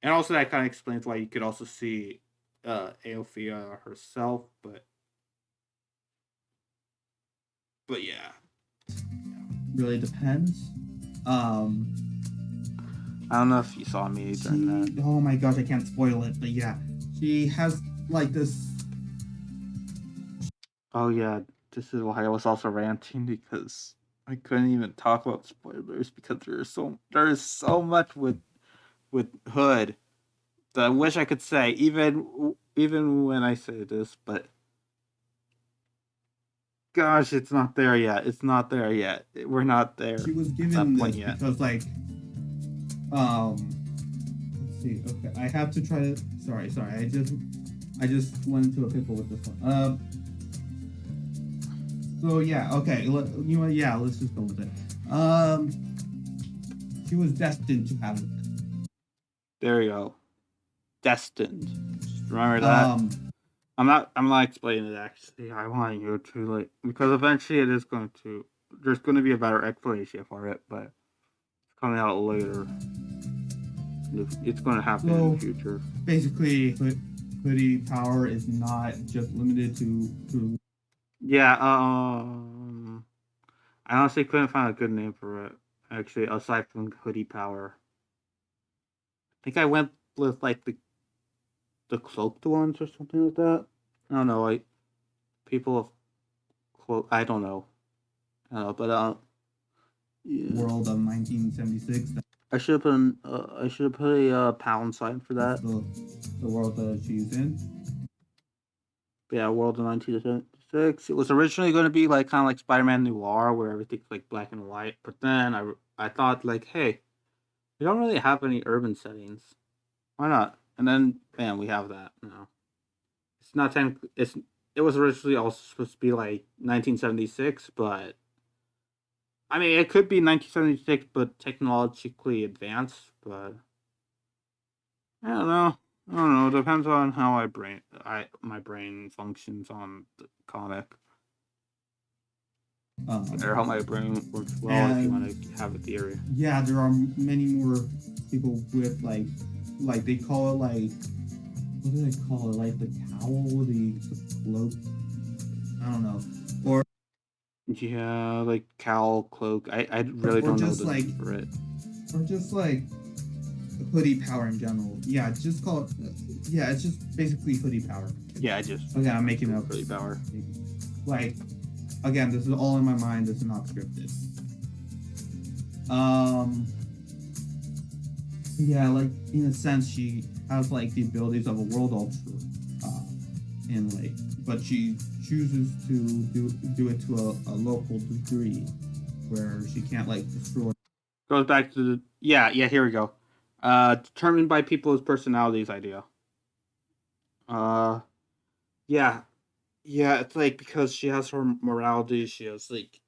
And also that kind of explains why you could also see Aophia herself, but yeah. Really depends. Um, I don't know if you saw me during that. oh my gosh, I can't spoil it, but yeah, she has like this. Oh yeah, this is why I was also ranting because I couldn't even talk about spoilers because there is so much with Hood that I wish I could say even when I say this, but gosh, it's not there yet. It's not there yet. We're not there. She was at given that point this yet. because like, let's see. Okay, I have to try to. Sorry. I just went into a pickle with this one. So yeah, okay. You know what? Yeah, let's just go with it. She was destined to have it. There you go. Destined. Just remember that. I'm not explaining it actually. I want you to like because eventually it is going to there's going to be a better explanation for it, but it's coming out later. It's going to happen in the future. Basically, hoodie power is not just limited to. Yeah. I honestly couldn't find a good name for it. Actually, aside from hoodie power, I think I went with like the cloaked ones or something like that. I don't know. Like people of cloak. I don't know. But yeah. World of 1976. I should have put a pound sign for that. The world that she's in. Yeah, World of 1976. It was originally going to be like kind of like Spider-Man Noir, where everything's like black and white. But then I thought like, hey, we don't really have any urban settings. Why not? And then bam, we have that now. It's not technically. It was originally also supposed to be like 1976, but I mean it could be 1976, but technologically advanced. But I don't know. I don't know. It depends on how my brain functions on the comic. Or how my brain works well if you want to have a theory. Yeah, there are many more people with like they call it like what do they call it? Like the cowl, the cloak. I don't know. Or yeah, like cowl, cloak. I really don't know the name for it. Or just like hoodie power in general. Yeah, just call it. Yeah, it's just basically hoodie power. Yeah, I just. Okay, I'm making up hoodie power. Like, again, this is all in my mind. This is not scripted. Yeah, like in a sense, she has like the abilities of a world ultra, and like, but she chooses to do it to a local degree, where she can't like destroy. Goes back to the here we go. Determined by people's personalities idea. Yeah, it's like because she has her morality, she has like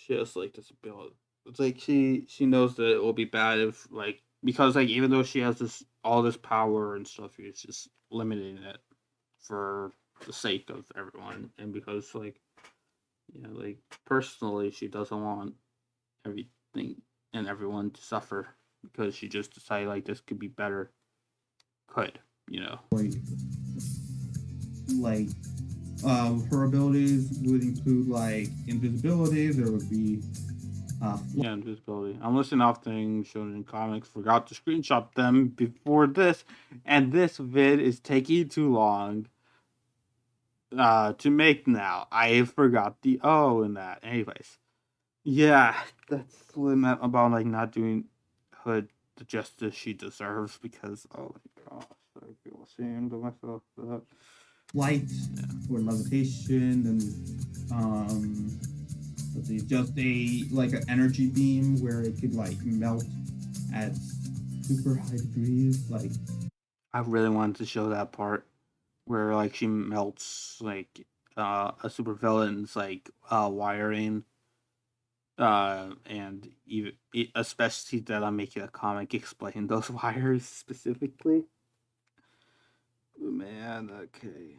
this ability. It's like she knows that it will be bad if like because like even though she has all this power and stuff, she's just limiting it for the sake of everyone, and because like like personally she doesn't want everything and everyone to suffer because she just decided like this could be better. Like her abilities would include like invisibility. There would be invisibility. I'm listing off things shown in comics. Forgot to screenshot them before this, and this vid is taking too long to make now. I forgot the O in that. Anyways, yeah, that's what I meant about like not doing Hood the justice she deserves because oh my gosh, I feel ashamed of myself for that. Light or levitation and let's see, just a like an energy beam where it could like melt at super high degrees. Like I really wanted to show that part where like she melts like a super villain's like wiring and even especially that I'm making a comic explain those wires specifically. Man, okay.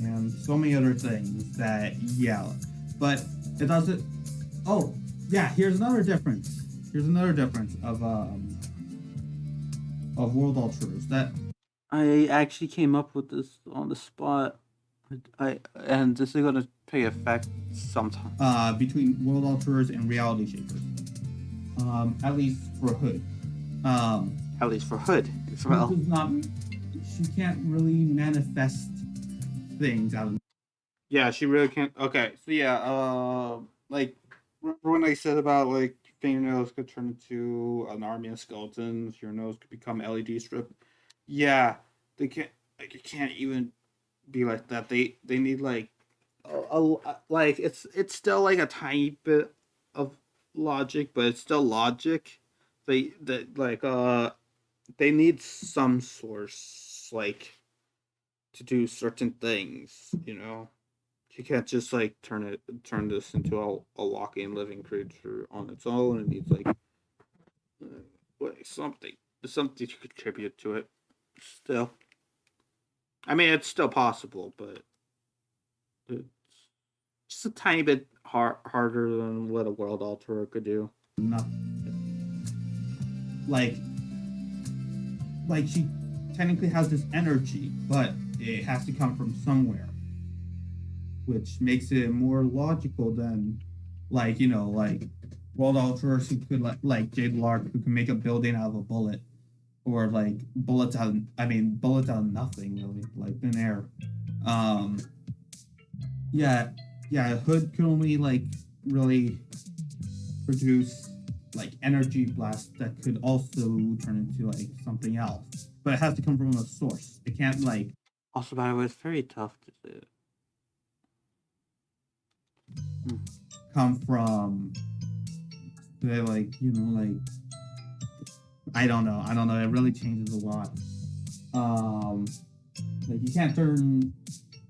And so many other things that but it doesn't. Oh yeah, here's another difference. Here's another difference of of World Alternators. That I actually came up with this on the spot. And this is gonna take effect sometime. between World Alternators and Reality Shapers. At least for Hood. At least for Hood as Hood well. does not. She can't really manifest things out of. Yeah, she really can't. Okay, so yeah, like remember when I said about like fingernails could turn into an army of skeletons, your nose could become LED strip. Yeah, they can't. Like it can't even be like that. They need like like it's still like a tiny bit of logic, but it's still logic. They need some source like to do certain things. You know, you can't just like turn this into a walking living creature on its own. It needs like something to contribute to it. Still, I mean, it's still possible, but it's just a tiny bit harder than what a world alterer could do. Nothing. Like she technically has this energy, but it has to come from somewhere, which makes it more logical than like World Alterers who could like Jade Lark who can make a building out of a bullet, or like bullets out of nothing really, like thin air. Um, yeah, Hood could only like really produce like energy blasts that could also turn into like something else, but it has to come from a source. It can't like Also, by the way, it's very tough to do. come from like I don't know. It really changes a lot. Like you can't turn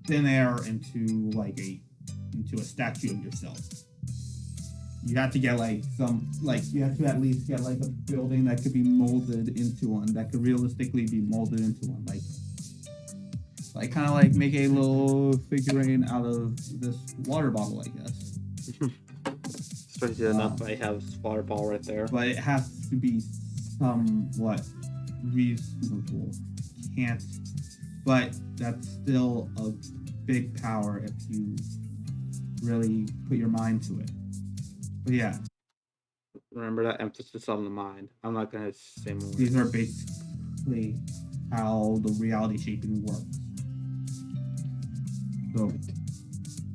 thin air into a statue of yourself. You have to get you have to at least get like a building that could be molded into one, that could realistically be molded into one, like kind of like make a little figurine out of this water bottle, I guess. Strangely enough, I have this water ball right there. But it has to be somewhat reasonable. Can't, but that's still a big power if you really put your mind to it. But yeah, Remember that emphasis on the mind. I'm not gonna say more. these are basically how the reality shaping works. So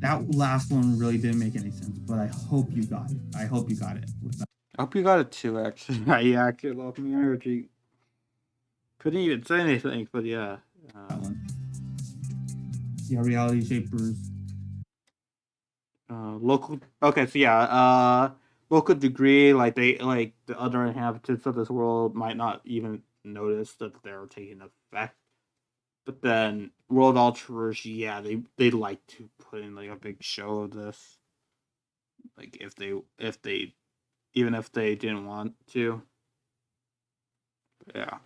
that last one really didn't make any sense, but I hope you got it. I hope you got it with that. I hope you got it too, actually. I actually lost my energy. Couldn't even say anything, but yeah. That one. Yeah, reality shapers. Local. Okay, so yeah. Local degree, like the other inhabitants of this world might not even notice that they're taking effect. But then world alterers, yeah, they like to put in like a big show of this. Like if they even if they didn't want to. Yeah.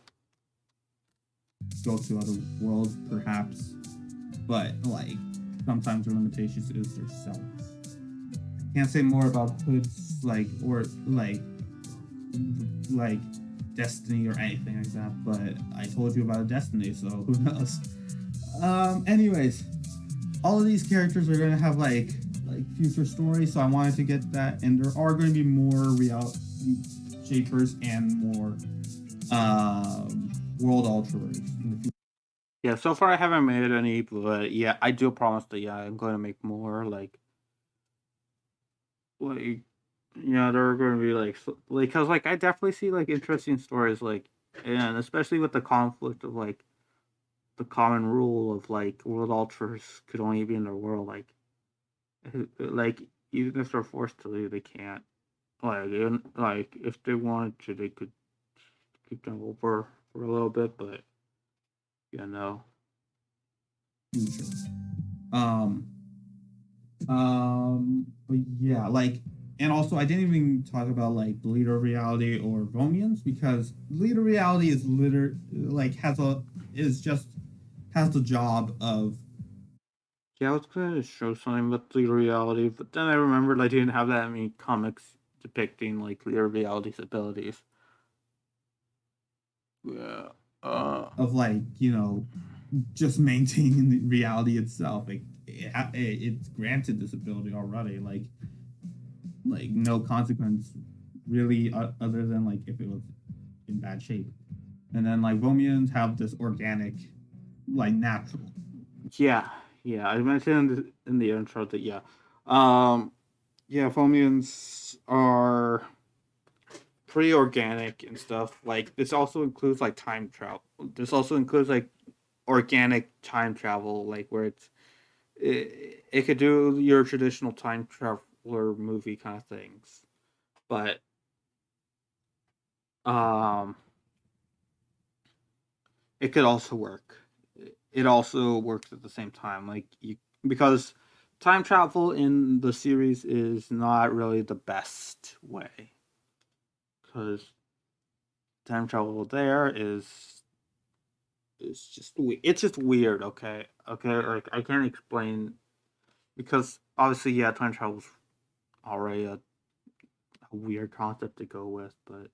Go to other worlds, perhaps, but like sometimes their limitations is their self. Can't say more about Hood's like Destiny or anything like that, but I told you about a Destiny, so who knows? Anyways, all of these characters are gonna have like future stories, so I wanted to get that, and there are going to be more reality shapers and more world alterers in the future. Yeah, so far I haven't made any, but yeah, I do promise that yeah, I'm going to make more yeah, there are going to be because like I definitely see like interesting stories and especially with the conflict of like the common rule of like world alters could only be in their world like even if they're forced to leave they can't like if they wanted to they could keep them over for a little bit, but yeah, no. Future. But yeah, and also I didn't even talk about like the leader of reality or Romians, because leader of reality is has the job of. Yeah, I was gonna show something about leader reality, but then I remembered I didn't have that many comics depicting like leader reality's abilities. Yeah. of like, just maintaining the reality itself. Like it's granted this ability already. Like no consequence really, other than like if it was in bad shape. And then like Vomians have this organic, like natural. Yeah. Yeah. I mentioned in the intro that Um. Yeah. Fomians are pretty organic and stuff. Like this also includes like time travel. This also includes like organic time travel, like where it could do your traditional time traveler movie kind of things, but um, it could also work. It also works at the same time, like you because time travel in the series is not really the best way because time travel there is just it's just weird. Okay, like I can't explain because obviously yeah, time travel's already a weird concept to go with, but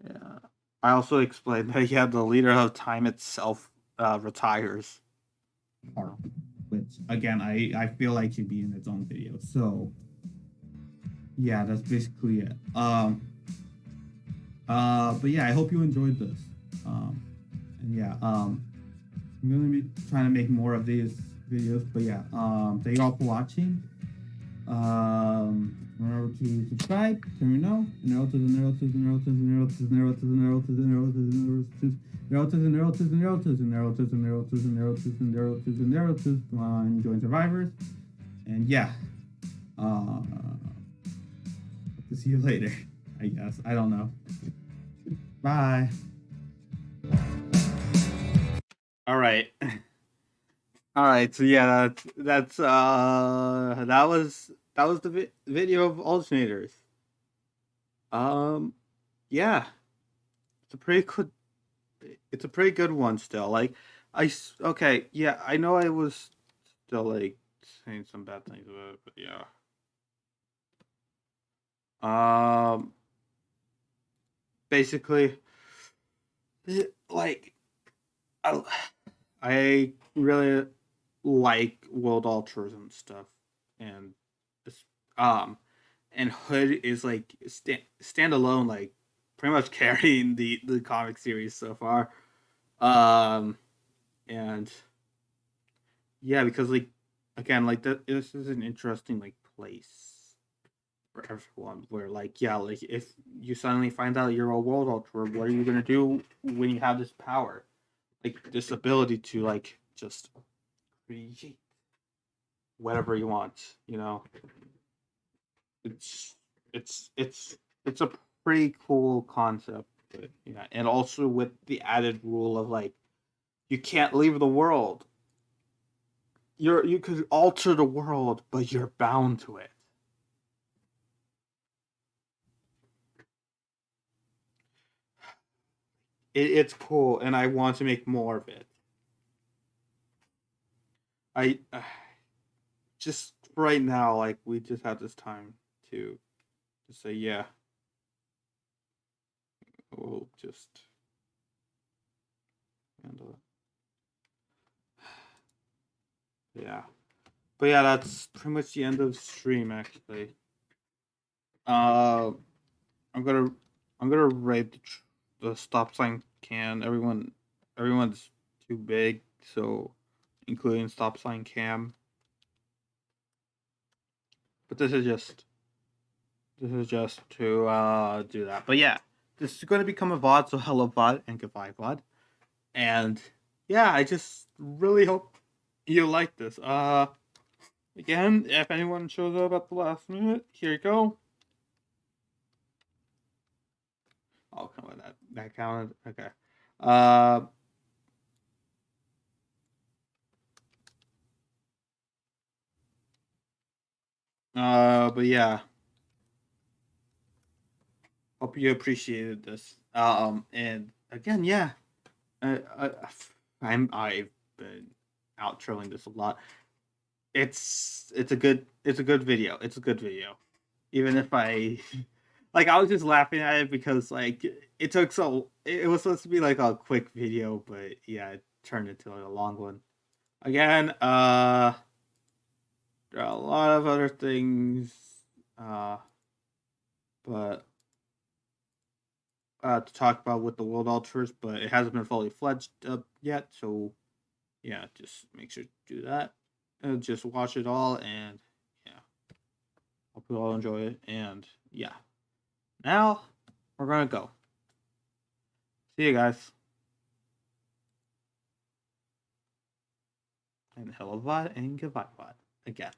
yeah. I also explained that yeah, the leader of time itself retires. Part, which again I feel like should be in its own video. So yeah, that's basically it. But yeah, I hope you enjoyed this. And yeah, I'm gonna be trying to make more of these videos. But yeah, thank you all for watching. Remember to subscribe, turn your know, join survivors, and yeah, hope to see you later. I guess I don't know. Bye. All right. All right. So yeah, that was the video of alternators. Um, yeah, it's a pretty good. It's a pretty good one still. Like okay, yeah, I know I was still like saying some bad things about it, but yeah. Um, basically, like I, I really like world altruism stuff, and this and Hood is like standalone, like pretty much carrying the comic series so far. Um, and yeah, because like again, like this is an interesting like place for everyone. Where like yeah, like if you suddenly find out you're a world alterer, what are you gonna do when you have this power? Like this ability to like just create whatever you want. You know, it's it's a pretty cool concept. But, yeah, and also with the added rule of like you can't leave the world. You could alter the world, but you're bound to it. It's cool, and I want to make more of it. I just right now, like we just have this time to say, yeah, we'll just handle it. Yeah, but yeah, that's pretty much the end of the stream. Actually, uh, I'm gonna I'm gonna rate the stop sign can. Everyone's too big, so including stop sign cam. But this is just to do that. But yeah, this is going to become a VOD, so hello VOD and goodbye VOD. And yeah, I just really hope you like this. Again, if anyone shows up at the last minute, here you go. Oh, come on, that counted. Okay. Uh, but yeah, hope you appreciated this. And again, yeah, I, I've been outroing this a lot. It's a good video. It's a good video. Even if I like I was just laughing at it because like it took it was supposed to be like a quick video, but yeah, it turned into like a long one. Again, there are a lot of other things, but to talk about with the World Alters, but it hasn't been fully fledged up yet. So yeah, just make sure to do that. Just watch it all, and yeah, hope you all enjoy it. And yeah, now we're gonna go. See you guys. And hello, VOD, and goodbye, VOD again.